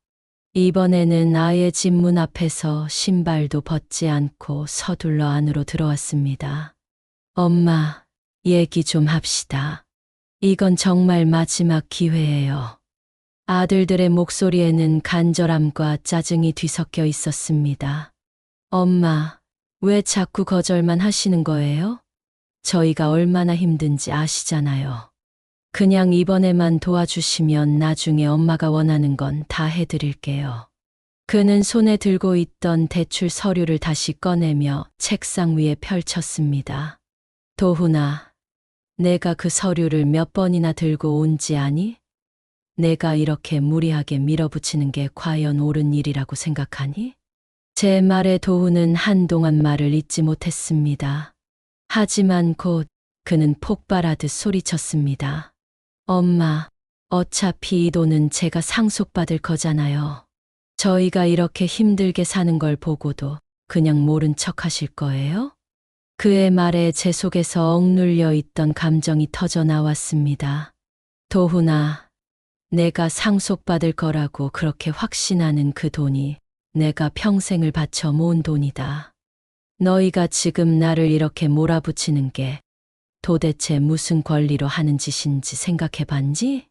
이번에는 아예 집 문 앞에서 신발도 벗지 않고 서둘러 안으로 들어왔습니다. 엄마, 얘기 좀 합시다. 이건 정말 마지막 기회예요. 아들들의 목소리에는 간절함과 짜증이 뒤섞여 있었습니다. 엄마, 왜 자꾸 거절만 하시는 거예요? 저희가 얼마나 힘든지 아시잖아요. 그냥 이번에만 도와주시면 나중에 엄마가 원하는 건 다 해드릴게요. 그는 손에 들고 있던 대출 서류를 다시 꺼내며 책상 위에 펼쳤습니다. 도훈아, 내가 그 서류를 몇 번이나 들고 온지 아니? 내가 이렇게 무리하게 밀어붙이는 게 과연 옳은 일이라고 생각하니? 제 말에 도훈은 한동안 말을 잇지 못했습니다. 하지만 곧 그는 폭발하듯 소리쳤습니다. 엄마, 어차피 이 돈은 제가 상속받을 거잖아요. 저희가 이렇게 힘들게 사는 걸 보고도 그냥 모른 척 하실 거예요? 그의 말에 제 속에서 억눌려 있던 감정이 터져 나왔습니다. 도훈아, 내가 상속받을 거라고 그렇게 확신하는 그 돈이 내가 평생을 바쳐 모은 돈이다. 너희가 지금 나를 이렇게 몰아붙이는 게 도대체 무슨 권리로 하는 짓인지 생각해 봤니?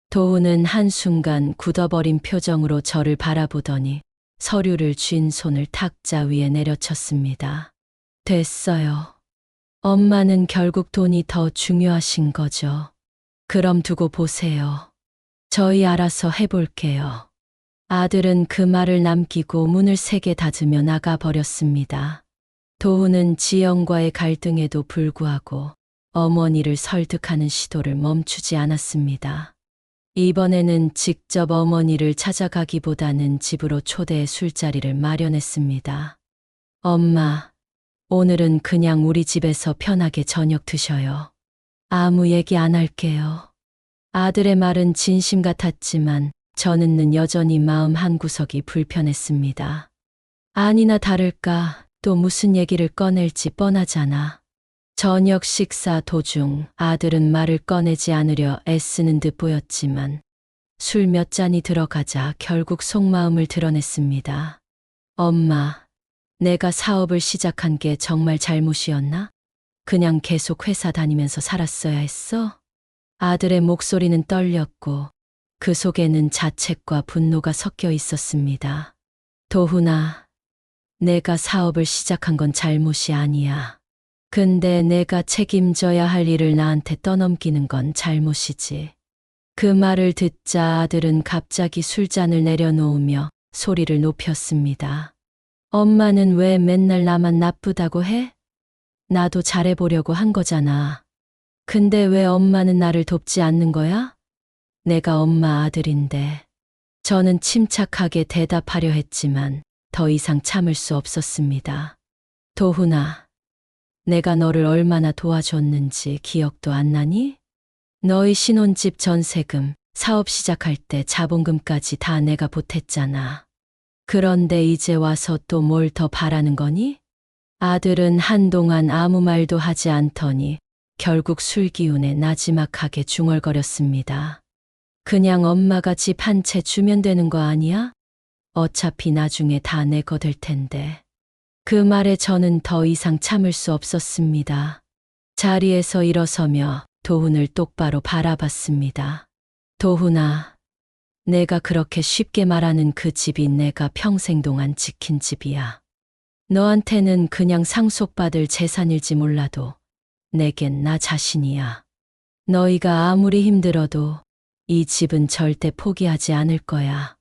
도훈은 한순간 굳어버린 표정으로 저를 바라보더니 서류를 쥔 손을 탁자 위에 내려쳤습니다. 됐어요. 엄마는 결국 돈이 더 중요하신 거죠. 그럼 두고 보세요. 저희 알아서 해볼게요. 아들은 그 말을 남기고 문을 세게 닫으며 나가버렸습니다. 도훈은 지영과의 갈등에도 불구하고 어머니를 설득하는 시도를 멈추지 않았습니다. 이번에는 직접 어머니를 찾아가기보다는 집으로 초대해 술자리를 마련했습니다. 엄마, 오늘은 그냥 우리 집에서 편하게 저녁 드셔요. 아무 얘기 안 할게요. 아들의 말은 진심 같았지만 저는 여전히 마음 한구석이 불편했습니다. 아니나 다를까 또 무슨 얘기를 꺼낼지 뻔하잖아. 저녁 식사 도중 아들은 말을 꺼내지 않으려 애쓰는 듯 보였지만 술 몇 잔이 들어가자 결국 속마음을 드러냈습니다. 엄마, 내가 사업을 시작한 게 정말 잘못이었나? 그냥 계속 회사 다니면서 살았어야 했어? 아들의 목소리는 떨렸고 그 속에는 자책과 분노가 섞여 있었습니다. 도훈아, 내가 사업을 시작한 건 잘못이 아니야. 근데 내가 책임져야 할 일을 나한테 떠넘기는 건 잘못이지. 그 말을 듣자 아들은 갑자기 술잔을 내려놓으며 소리를 높였습니다. 엄마는 왜 맨날 나만 나쁘다고 해? 나도 잘해보려고 한 거잖아. 근데 왜 엄마는 나를 돕지 않는 거야? 내가 엄마 아들인데. 저는 침착하게 대답하려 했지만 더 이상 참을 수 없었습니다. 도훈아, 내가 너를 얼마나 도와줬는지 기억도 안 나니? 너희 신혼집 전세금, 사업 시작할 때 자본금까지 다 내가 보탰잖아. 그런데 이제 와서 또 뭘 더 바라는 거니? 아들은 한동안 아무 말도 하지 않더니 결국 술 기운에 나지막하게 중얼거렸습니다. 그냥 엄마가 집 한 채 주면 되는 거 아니야? 어차피 나중에 다 내 거 될 텐데. 그 말에 저는 더 이상 참을 수 없었습니다. 자리에서 일어서며 도훈을 똑바로 바라봤습니다. 도훈아, 내가 그렇게 쉽게 말하는 그 집이 내가 평생 동안 지킨 집이야. 너한테는 그냥 상속받을 재산일지 몰라도 내겐 나 자신이야. 너희가 아무리 힘들어도 이 집은 절대 포기하지 않을 거야.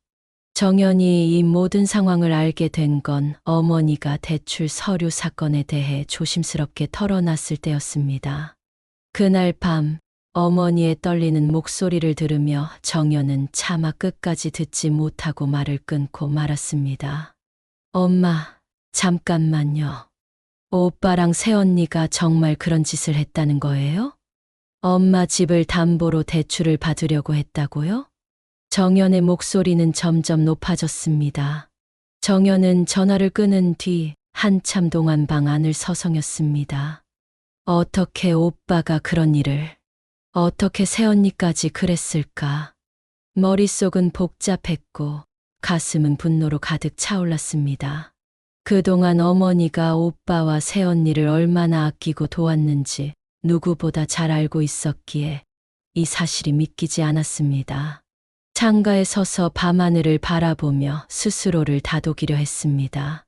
정연이 이 모든 상황을 알게 된 건 어머니가 대출 서류 사건에 대해 조심스럽게 털어놨을 때였습니다. 그날 밤 어머니의 떨리는 목소리를 들으며 정연은 차마 끝까지 듣지 못하고 말을 끊고 말았습니다. 엄마, 잠깐만요. 오빠랑 새언니가 정말 그런 짓을 했다는 거예요? 엄마 집을 담보로 대출을 받으려고 했다고요? 정연의 목소리는 점점 높아졌습니다. 정연은 전화를 끊은 뒤 한참 동안 방 안을 서성였습니다. 어떻게 오빠가 그런 일을, 어떻게 새언니까지 그랬을까? 머릿속은 복잡했고 가슴은 분노로 가득 차올랐습니다. 그동안 어머니가 오빠와 새언니를 얼마나 아끼고 도왔는지 누구보다 잘 알고 있었기에 이 사실이 믿기지 않았습니다. 창가에 서서 밤하늘을 바라보며 스스로를 다독이려 했습니다.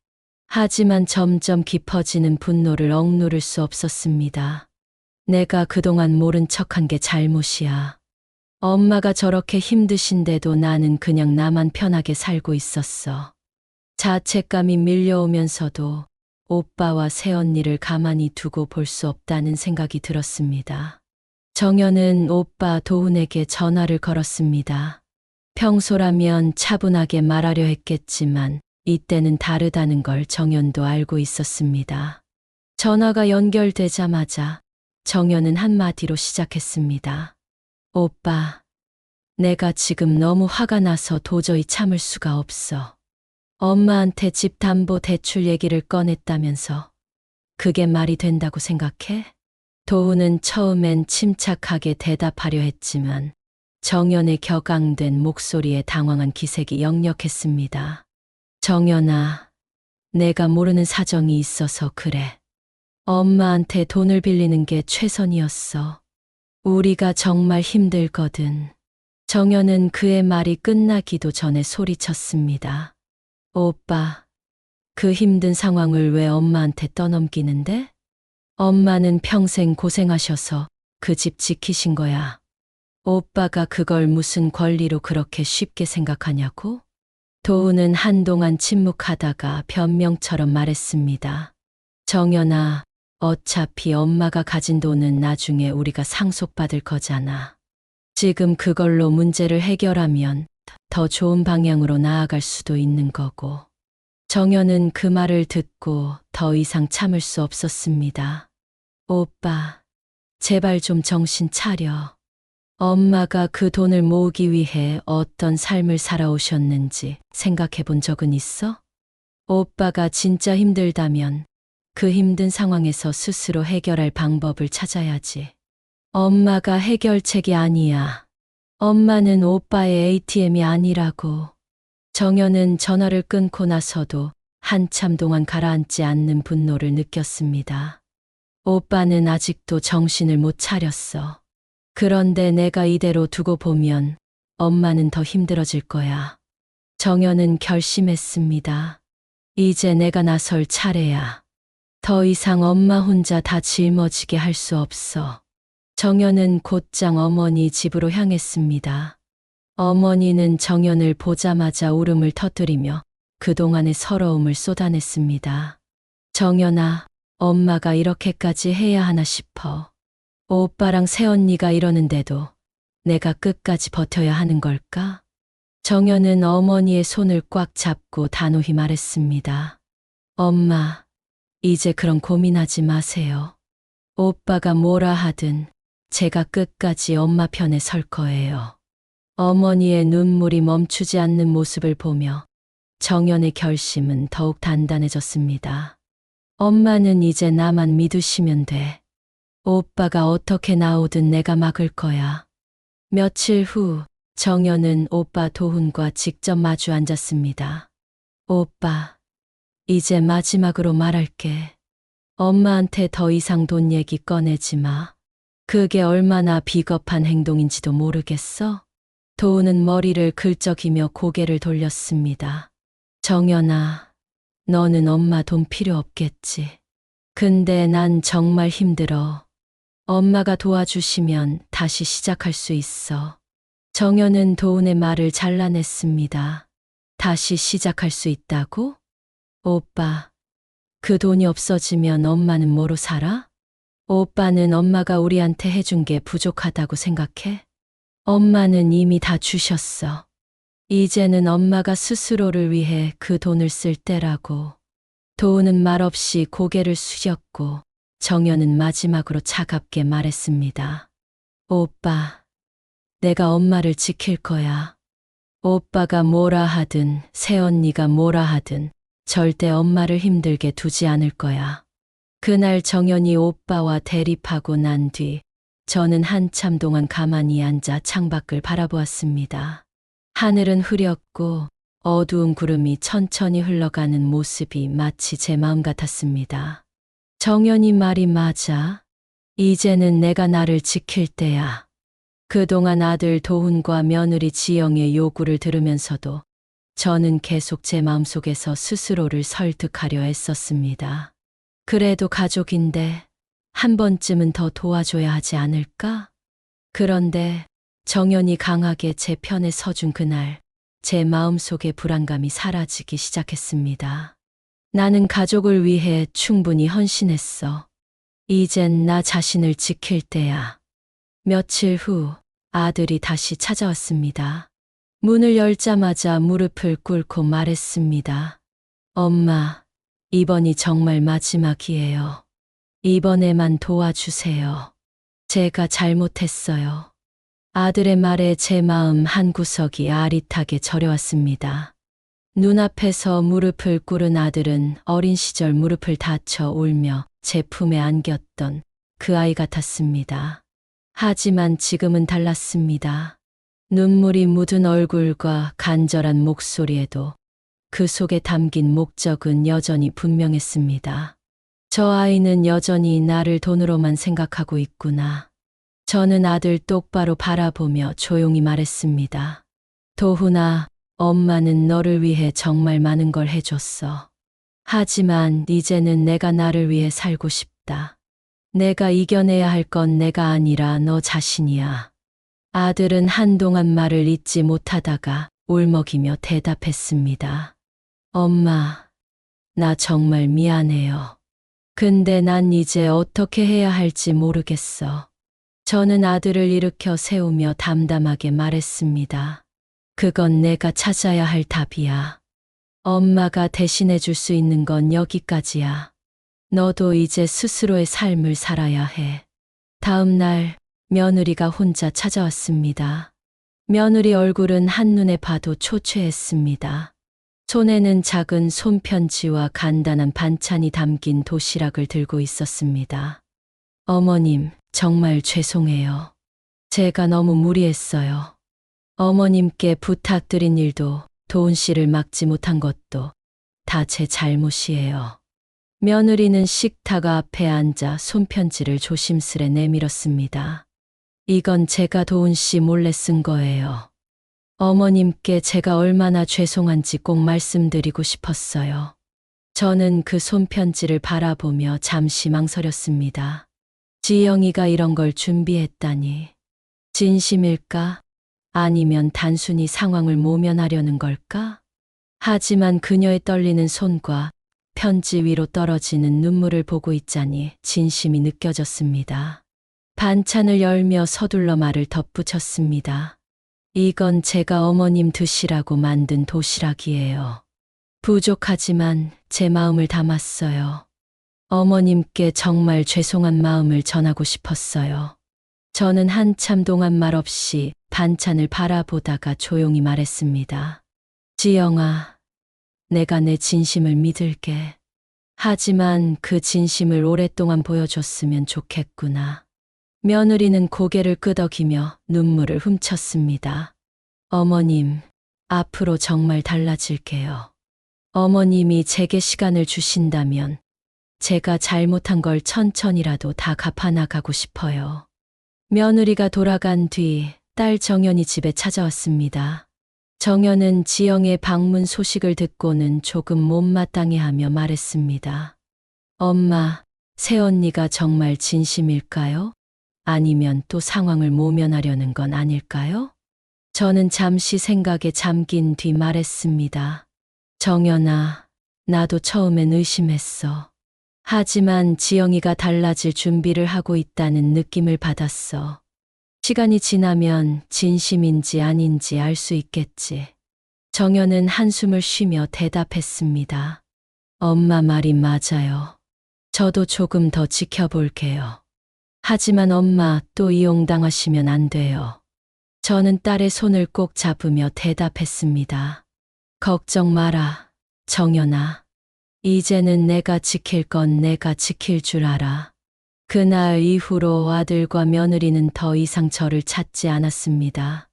하지만 점점 깊어지는 분노를 억누를 수 없었습니다. 내가 그동안 모른 척한 게 잘못이야. 엄마가 저렇게 힘드신데도 나는 그냥 나만 편하게 살고 있었어. 자책감이 밀려오면서도 오빠와 새언니를 가만히 두고 볼 수 없다는 생각이 들었습니다. 정연은 오빠 도훈에게 전화를 걸었습니다. 평소라면 차분하게 말하려 했겠지만 이때는 다르다는 걸 정연도 알고 있었습니다. 전화가 연결되자마자 정연은 한마디로 시작했습니다. 오빠, 내가 지금 너무 화가 나서 도저히 참을 수가 없어. 엄마한테 집 담보 대출 얘기를 꺼냈다면서 그게 말이 된다고 생각해? 도훈은 처음엔 침착하게 대답하려 했지만 정연의 격앙된 목소리에 당황한 기색이 역력했습니다. 정연아, 내가 모르는 사정이 있어서 그래. 엄마한테 돈을 빌리는 게 최선이었어. 우리가 정말 힘들거든. 정연은 그의 말이 끝나기도 전에 소리쳤습니다. 오빠, 그 힘든 상황을 왜 엄마한테 떠넘기는데? 엄마는 평생 고생하셔서 그 집 지키신 거야. 오빠가 그걸 무슨 권리로 그렇게 쉽게 생각하냐고? 도우는 한동안 침묵하다가 변명처럼 말했습니다. 정연아, 어차피 엄마가 가진 돈은 나중에 우리가 상속받을 거잖아. 지금 그걸로 문제를 해결하면 더 좋은 방향으로 나아갈 수도 있는 거고. 정연은 그 말을 듣고 더 이상 참을 수 없었습니다. 오빠, 제발 좀 정신 차려. 엄마가 그 돈을 모으기 위해 어떤 삶을 살아오셨는지 생각해 본 적은 있어? 오빠가 진짜 힘들다면 그 힘든 상황에서 스스로 해결할 방법을 찾아야지. 엄마가 해결책이 아니야. 엄마는 오빠의 ATM이 아니라고. 정연은 전화를 끊고 나서도 한참 동안 가라앉지 않는 분노를 느꼈습니다. 오빠는 아직도 정신을 못 차렸어. 그런데 내가 이대로 두고 보면 엄마는 더 힘들어질 거야. 정연은 결심했습니다. 이제 내가 나설 차례야. 더 이상 엄마 혼자 다 짊어지게 할 수 없어. 정연은 곧장 어머니 집으로 향했습니다. 어머니는 정연을 보자마자 울음을 터뜨리며 그동안의 서러움을 쏟아냈습니다. 정연아, 엄마가 이렇게까지 해야 하나 싶어. 오빠랑 새언니가 이러는데도 내가 끝까지 버텨야 하는 걸까? 정연은 어머니의 손을 꽉 잡고 단호히 말했습니다. 엄마, 이제 그런 고민하지 마세요. 오빠가 뭐라 하든 제가 끝까지 엄마 편에 설 거예요. 어머니의 눈물이 멈추지 않는 모습을 보며 정연의 결심은 더욱 단단해졌습니다. 엄마는 이제 나만 믿으시면 돼. 오빠가 어떻게 나오든 내가 막을 거야. 며칠 후 정연은 오빠 도훈과 직접 마주 앉았습니다. 오빠, 이제 마지막으로 말할게. 엄마한테 더 이상 돈 얘기 꺼내지 마. 그게 얼마나 비겁한 행동인지도 모르겠어? 도훈은 머리를 긁적이며 고개를 돌렸습니다. 정연아, 너는 엄마 돈 필요 없겠지. 근데 난 정말 힘들어. 엄마가 도와주시면 다시 시작할 수 있어. 정연은 도훈의 말을 잘라냈습니다. 다시 시작할 수 있다고? 오빠, 그 돈이 없어지면 엄마는 뭐로 살아? 오빠는 엄마가 우리한테 해준 게 부족하다고 생각해? 엄마는 이미 다 주셨어. 이제는 엄마가 스스로를 위해 그 돈을 쓸 때라고. 도훈은 말없이 고개를 숙였고 정연은 마지막으로 차갑게 말했습니다. 오빠, 내가 엄마를 지킬 거야. 오빠가 뭐라 하든 새언니가 뭐라 하든 절대 엄마를 힘들게 두지 않을 거야. 그날 정연이 오빠와 대립하고 난 뒤 저는 한참 동안 가만히 앉아 창밖을 바라보았습니다. 하늘은 흐렸고 어두운 구름이 천천히 흘러가는 모습이 마치 제 마음 같았습니다. 정연이 말이 맞아. 이제는 내가 나를 지킬 때야. 그동안 아들 도훈과 며느리 지영의 요구를 들으면서도 저는 계속 제 마음속에서 스스로를 설득하려 애썼습니다. 그래도 가족인데 한 번쯤은 더 도와줘야 하지 않을까? 그런데 정연이 강하게 제 편에 서준 그날 제 마음속의 불안감이 사라지기 시작했습니다. 나는 가족을 위해 충분히 헌신했어. 이젠 나 자신을 지킬 때야. 며칠 후 아들이 다시 찾아왔습니다. 문을 열자마자 무릎을 꿇고 말했습니다. 엄마, 이번이 정말 마지막이에요. 이번에만 도와주세요. 제가 잘못했어요. 아들의 말에 제 마음 한구석이 아릿하게 저려왔습니다. 눈앞에서 무릎을 꿇은 아들은 어린 시절 무릎을 다쳐 울며 제 품에 안겼던 그 아이 같았습니다. 하지만 지금은 달랐습니다. 눈물이 묻은 얼굴과 간절한 목소리에도 그 속에 담긴 목적은 여전히 분명했습니다. 저 아이는 여전히 나를 돈으로만 생각하고 있구나. 저는 아들 똑바로 바라보며 조용히 말했습니다. 도훈아, 엄마는 너를 위해 정말 많은 걸 해줬어. 하지만 이제는 내가 나를 위해 살고 싶다. 내가 이겨내야 할 건 내가 아니라 너 자신이야. 아들은 한동안 말을 잇지 못하다가 울먹이며 대답했습니다. 엄마, 나 정말 미안해요. 근데 난 이제 어떻게 해야 할지 모르겠어. 저는 아들을 일으켜 세우며 담담하게 말했습니다. 그건 내가 찾아야 할 답이야. 엄마가 대신해 줄 수 있는 건 여기까지야. 너도 이제 스스로의 삶을 살아야 해. 다음 날 며느리가 혼자 찾아왔습니다. 며느리 얼굴은 한눈에 봐도 초췌했습니다. 손에는 작은 손편지와 간단한 반찬이 담긴 도시락을 들고 있었습니다. 어머님, 정말 죄송해요. 제가 너무 무리했어요. 어머님께 부탁드린 일도 도훈 씨를 막지 못한 것도 다 제 잘못이에요. 며느리는 식탁 앞에 앉아 손편지를 조심스레 내밀었습니다. 이건 제가 도훈 씨 몰래 쓴 거예요. 어머님께 제가 얼마나 죄송한지 꼭 말씀드리고 싶었어요. 저는 그 손편지를 바라보며 잠시 망설였습니다. 지영이가 이런 걸 준비했다니. 진심일까? 아니면 단순히 상황을 모면하려는 걸까? 하지만 그녀의 떨리는 손과 편지 위로 떨어지는 눈물을 보고 있자니 진심이 느껴졌습니다. 반찬을 열며 서둘러 말을 덧붙였습니다. 이건 제가 어머님 드시라고 만든 도시락이에요. 부족하지만 제 마음을 담았어요. 어머님께 정말 죄송한 마음을 전하고 싶었어요. 저는 한참 동안 말없이 반찬을 바라보다가 조용히 말했습니다. 지영아, 내가 내 진심을 믿을게. 하지만 그 진심을 오랫동안 보여줬으면 좋겠구나. 며느리는 고개를 끄덕이며 눈물을 훔쳤습니다. 어머님, 앞으로 정말 달라질게요. 어머님이 제게 시간을 주신다면 제가 잘못한 걸 천천히라도 다 갚아나가고 싶어요. 며느리가 돌아간 뒤 딸 정연이 집에 찾아왔습니다. 정연은 지영의 방문 소식을 듣고는 조금 못마땅해하며 말했습니다. 엄마, 새언니가 정말 진심일까요? 아니면 또 상황을 모면하려는 건 아닐까요? 저는 잠시 생각에 잠긴 뒤 말했습니다. 정연아, 나도 처음엔 의심했어. 하지만 지영이가 달라질 준비를 하고 있다는 느낌을 받았어. 시간이 지나면 진심인지 아닌지 알 수 있겠지. 정연은 한숨을 쉬며 대답했습니다. 엄마 말이 맞아요. 저도 조금 더 지켜볼게요. 하지만 엄마 또 이용당하시면 안 돼요. 저는 딸의 손을 꼭 잡으며 대답했습니다. 걱정 마라, 정연아. 이제는 내가 지킬 건 내가 지킬 줄 알아. 그날 이후로 아들과 며느리는 더 이상 저를 찾지 않았습니다.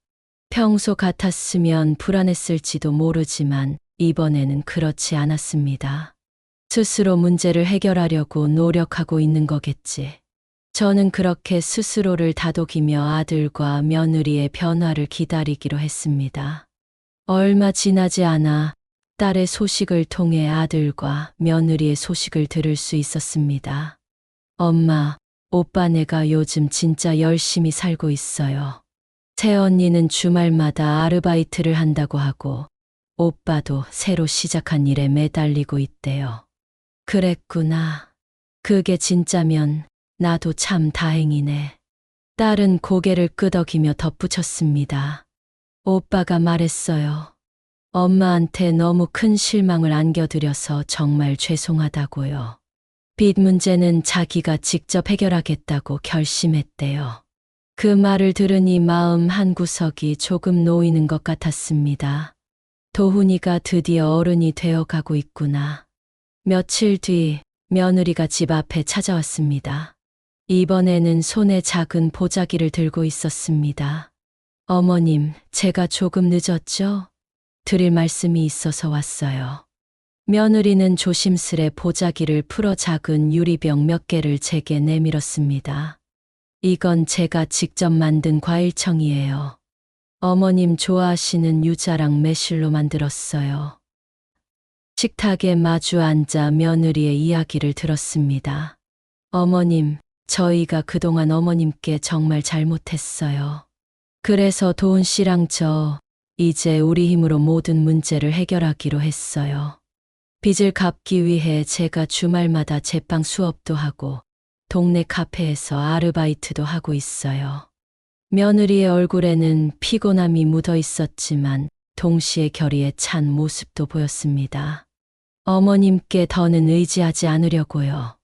평소 같았으면 불안했을지도 모르지만 이번에는 그렇지 않았습니다. 스스로 문제를 해결하려고 노력하고 있는 거겠지. 저는 그렇게 스스로를 다독이며 아들과 며느리의 변화를 기다리기로 했습니다. 얼마 지나지 않아 딸의 소식을 통해 아들과 며느리의 소식을 들을 수 있었습니다. 엄마, 오빠 내가 요즘 진짜 열심히 살고 있어요. 새언니는 주말마다 아르바이트를 한다고 하고 오빠도 새로 시작한 일에 매달리고 있대요. 그랬구나. 그게 진짜면 나도 참 다행이네. 딸은 고개를 끄덕이며 덧붙였습니다. 오빠가 말했어요. 엄마한테 너무 큰 실망을 안겨드려서 정말 죄송하다고요. 빚 문제는 자기가 직접 해결하겠다고 결심했대요. 그 말을 들으니 마음 한구석이 조금 놓이는 것 같았습니다. 도훈이가 드디어 어른이 되어 가고 있구나. 며칠 뒤 며느리가 집 앞에 찾아왔습니다. 이번에는 손에 작은 보자기를 들고 있었습니다. 어머님, 제가 조금 늦었죠? 드릴 말씀이 있어서 왔어요. 며느리는 조심스레 보자기를 풀어 작은 유리병 몇 개를 제게 내밀었습니다. 이건 제가 직접 만든 과일청이에요. 어머님 좋아하시는 유자랑 매실로 만들었어요. 식탁에 마주 앉아 며느리의 이야기를 들었습니다. 어머님, 저희가 그동안 어머님께 정말 잘못했어요. 그래서 도훈 씨랑 저 이제 우리 힘으로 모든 문제를 해결하기로 했어요. 빚을 갚기 위해 제가 주말마다 제빵 수업도 하고 동네 카페에서 아르바이트도 하고 있어요. 며느리의 얼굴에는 피곤함이 묻어 있었지만 동시에 결의에 찬 모습도 보였습니다. 어머님께 더는 의지하지 않으려고요.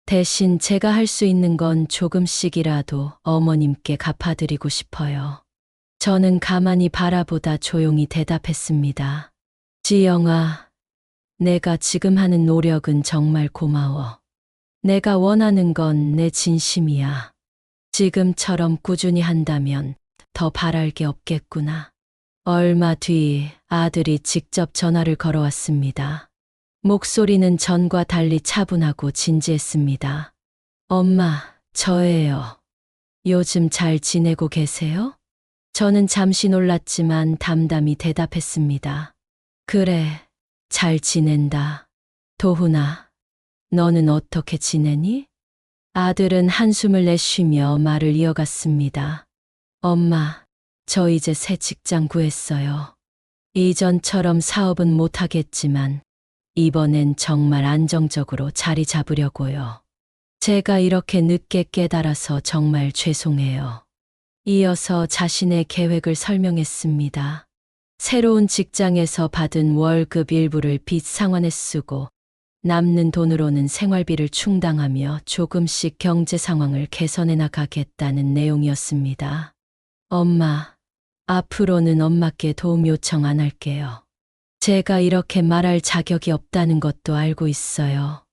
대신 제가 할 수 있는 건 조금씩이라도 어머님께 갚아드리고 싶어요. 저는 가만히 바라보다 조용히 대답했습니다. 지영아, 내가 지금 하는 노력은 정말 고마워. 내가 원하는 건 내 진심이야. 지금처럼 꾸준히 한다면 더 바랄 게 없겠구나. 얼마 뒤 아들이 직접 전화를 걸어왔습니다. 목소리는 전과 달리 차분하고 진지했습니다. 엄마, 저예요. 요즘 잘 지내고 계세요? 저는 잠시 놀랐지만 담담히 대답했습니다. 그래, 잘 지낸다. 도훈아, 너는 어떻게 지내니? 아들은 한숨을 내쉬며 말을 이어갔습니다. 엄마, 저 이제 새 직장 구했어요. 이전처럼 사업은 못하겠지만 이번엔 정말 안정적으로 자리 잡으려고요. 제가 이렇게 늦게 깨달아서 정말 죄송해요. 이어서 자신의 계획을 설명했습니다. 새로운 직장에서 받은 월급 일부를 빚 상환에 쓰고 남는 돈으로는 생활비를 충당하며 조금씩 경제 상황을 개선해 나가겠다는 내용이었습니다. 엄마, 앞으로는 엄마께 도움 요청 안 할게요. 제가 이렇게 말할 자격이 없다는 것도 알고 있어요.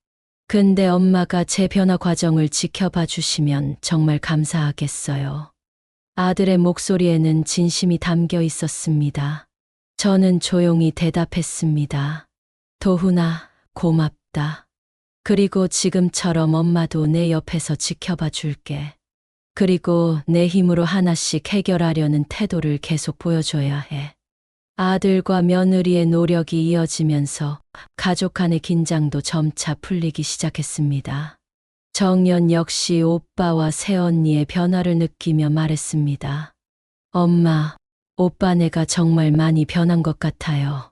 근데 엄마가 제 변화 과정을 지켜봐 주시면 정말 감사하겠어요. 아들의 목소리에는 진심이 담겨 있었습니다. 저는 조용히 대답했습니다. 도훈아, 고맙다. 그리고 지금처럼 엄마도 내 옆에서 지켜봐 줄게. 그리고 내 힘으로 하나씩 해결하려는 태도를 계속 보여줘야 해. 아들과 며느리의 노력이 이어지면서 가족 간의 긴장도 점차 풀리기 시작했습니다. 정연 역시 오빠와 새언니의 변화를 느끼며 말했습니다. 엄마, 오빠 내가 정말 많이 변한 것 같아요.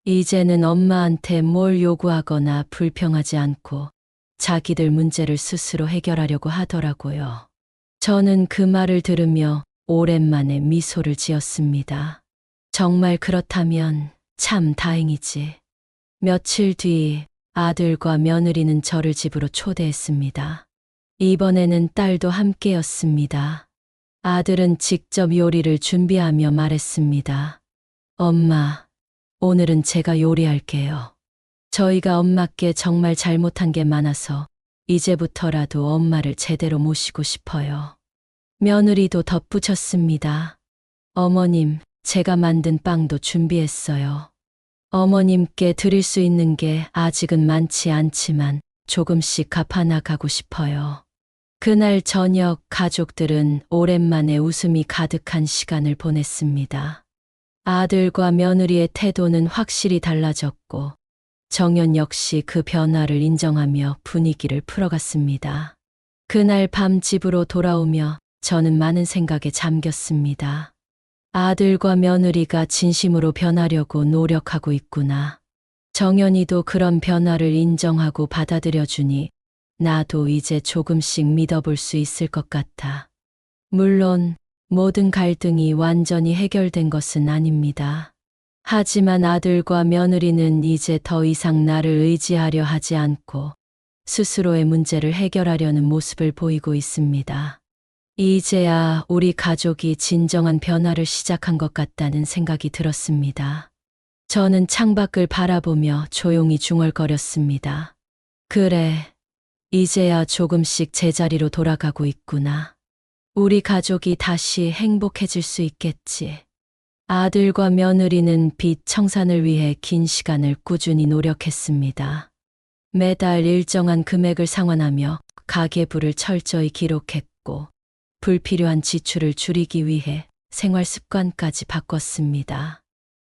이제는 엄마한테 뭘 요구하거나 불평하지 않고 자기들 문제를 스스로 해결하려고 하더라고요. 저는 그 말을 들으며 오랜만에 미소를 지었습니다. 정말 그렇다면 참 다행이지. 며칠 뒤 아들과 며느리는 저를 집으로 초대했습니다. 이번에는 딸도 함께였습니다. 아들은 직접 요리를 준비하며 말했습니다. 엄마, 오늘은 제가 요리할게요. 저희가 엄마께 정말 잘못한 게 많아서 이제부터라도 엄마를 제대로 모시고 싶어요. 며느리도 덧붙였습니다. 어머님, 제가 만든 빵도 준비했어요. 어머님께 드릴 수 있는 게 아직은 많지 않지만 조금씩 갚아나가고 싶어요. 그날 저녁 가족들은 오랜만에 웃음이 가득한 시간을 보냈습니다. 아들과 며느리의 태도는 확실히 달라졌고 정연 역시 그 변화를 인정하며 분위기를 풀어갔습니다. 그날 밤 집으로 돌아오며 저는 많은 생각에 잠겼습니다. 아들과 며느리가 진심으로 변하려고 노력하고 있구나. 정연이도 그런 변화를 인정하고 받아들여주니 나도 이제 조금씩 믿어볼 수 있을 것 같아. 물론 모든 갈등이 완전히 해결된 것은 아닙니다. 하지만 아들과 며느리는 이제 더 이상 나를 의지하려 하지 않고 스스로의 문제를 해결하려는 모습을 보이고 있습니다. 이제야 우리 가족이 진정한 변화를 시작한 것 같다는 생각이 들었습니다. 저는 창밖을 바라보며 조용히 중얼거렸습니다. 그래, 이제야 조금씩 제자리로 돌아가고 있구나. 우리 가족이 다시 행복해질 수 있겠지. 아들과 며느리는 빚 청산을 위해 긴 시간을 꾸준히 노력했습니다. 매달 일정한 금액을 상환하며 가계부를 철저히 기록했고, 불필요한 지출을 줄이기 위해 생활 습관까지 바꿨습니다.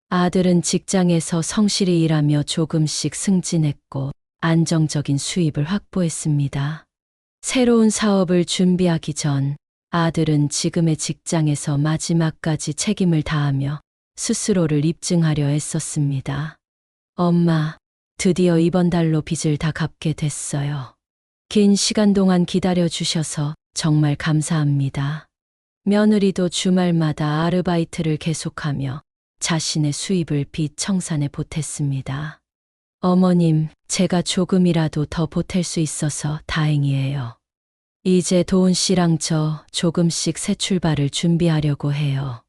아들은 직장에서 성실히 일하며 조금씩 승진했고 안정적인 수입을 확보했습니다. 새로운 사업을 준비하기 전 아들은 지금의 직장에서 마지막까지 책임을 다하며 스스로를 입증하려 애썼습니다. 엄마, 드디어 이번 달로 빚을 다 갚게 됐어요. 긴 시간 동안 기다려주셔서 정말 감사합니다. 며느리도 주말마다 아르바이트를 계속하며 자신의 수입을 빚 청산에 보탰습니다. 어머님, 제가 조금이라도 더 보탤 수 있어서 다행이에요. 이제 도훈 씨랑 저 조금씩 새 출발을 준비하려고 해요.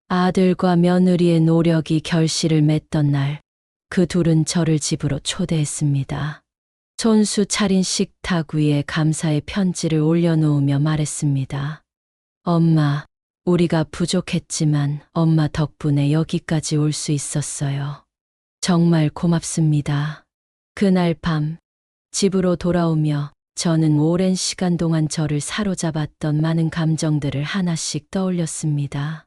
아들과 며느리의 노력이 결실을 맺던 날, 그 둘은 저를 집으로 초대했습니다. 손수 차린 식탁 위에 감사의 편지를 올려놓으며 말했습니다. 엄마, 우리가 부족했지만 엄마 덕분에 여기까지 올 수 있었어요. 정말 고맙습니다. 그날 밤, 집으로 돌아오며 저는 오랜 시간 동안 저를 사로잡았던 많은 감정들을 하나씩 떠올렸습니다.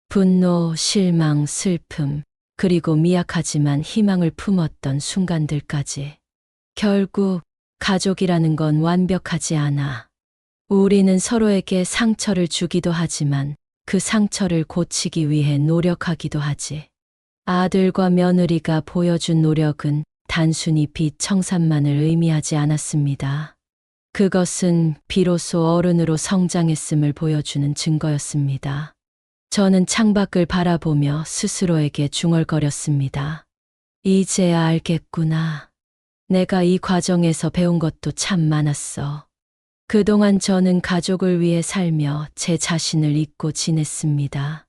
분노, 실망, 슬픔, 그리고 미약하지만 희망을 품었던 순간들까지. 결국 가족이라는 건 완벽하지 않아. 우리는 서로에게 상처를 주기도 하지만 그 상처를 고치기 위해 노력하기도 하지. 아들과 며느리가 보여준 노력은 단순히 빚 청산만을 의미하지 않았습니다. 그것은 비로소 어른으로 성장했음을 보여주는 증거였습니다. 저는 창밖을 바라보며 스스로에게 중얼거렸습니다. 이제야 알겠구나. 내가 이 과정에서 배운 것도 참 많았어. 그동안 저는 가족을 위해 살며 제 자신을 잊고 지냈습니다.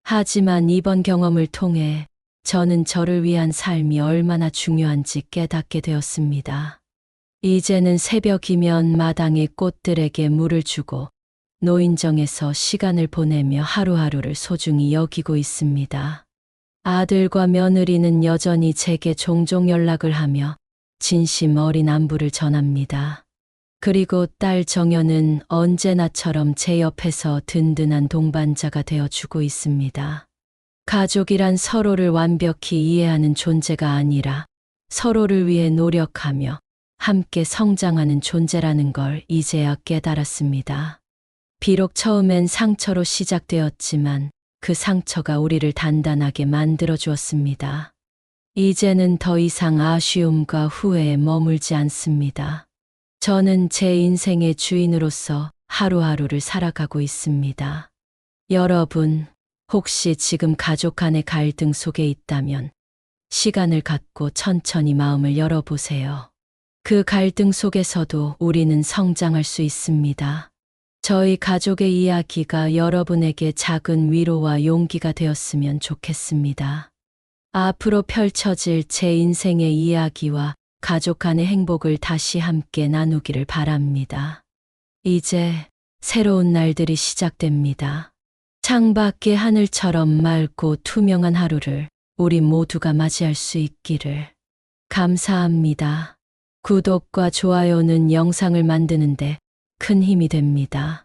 하지만 이번 경험을 통해 저는 저를 위한 삶이 얼마나 중요한지 깨닫게 되었습니다. 이제는 새벽이면 마당의 꽃들에게 물을 주고 노인정에서 시간을 보내며 하루하루를 소중히 여기고 있습니다. 아들과 며느리는 여전히 제게 종종 연락을 하며 진심 어린 안부를 전합니다. 그리고 딸 정연은 언제나처럼 제 옆에서 든든한 동반자가 되어주고 있습니다. 가족이란 서로를 완벽히 이해하는 존재가 아니라 서로를 위해 노력하며 함께 성장하는 존재라는 걸 이제야 깨달았습니다. 비록 처음엔 상처로 시작되었지만 그 상처가 우리를 단단하게 만들어 주었습니다. 이제는 더 이상 아쉬움과 후회에 머물지 않습니다. 저는 제 인생의 주인으로서 하루하루를 살아가고 있습니다. 여러분, 혹시 지금 가족 간의 갈등 속에 있다면 시간을 갖고 천천히 마음을 열어보세요. 그 갈등 속에서도 우리는 성장할 수 있습니다. 저희 가족의 이야기가 여러분에게 작은 위로와 용기가 되었으면 좋겠습니다. 앞으로 펼쳐질 제 인생의 이야기와 가족 간의 행복을 다시 함께 나누기를 바랍니다. 이제 새로운 날들이 시작됩니다. 창밖의 하늘처럼 맑고 투명한 하루를 우리 모두가 맞이할 수 있기를. 감사합니다. 구독과 좋아요는 영상을 만드는데 큰 힘이 됩니다.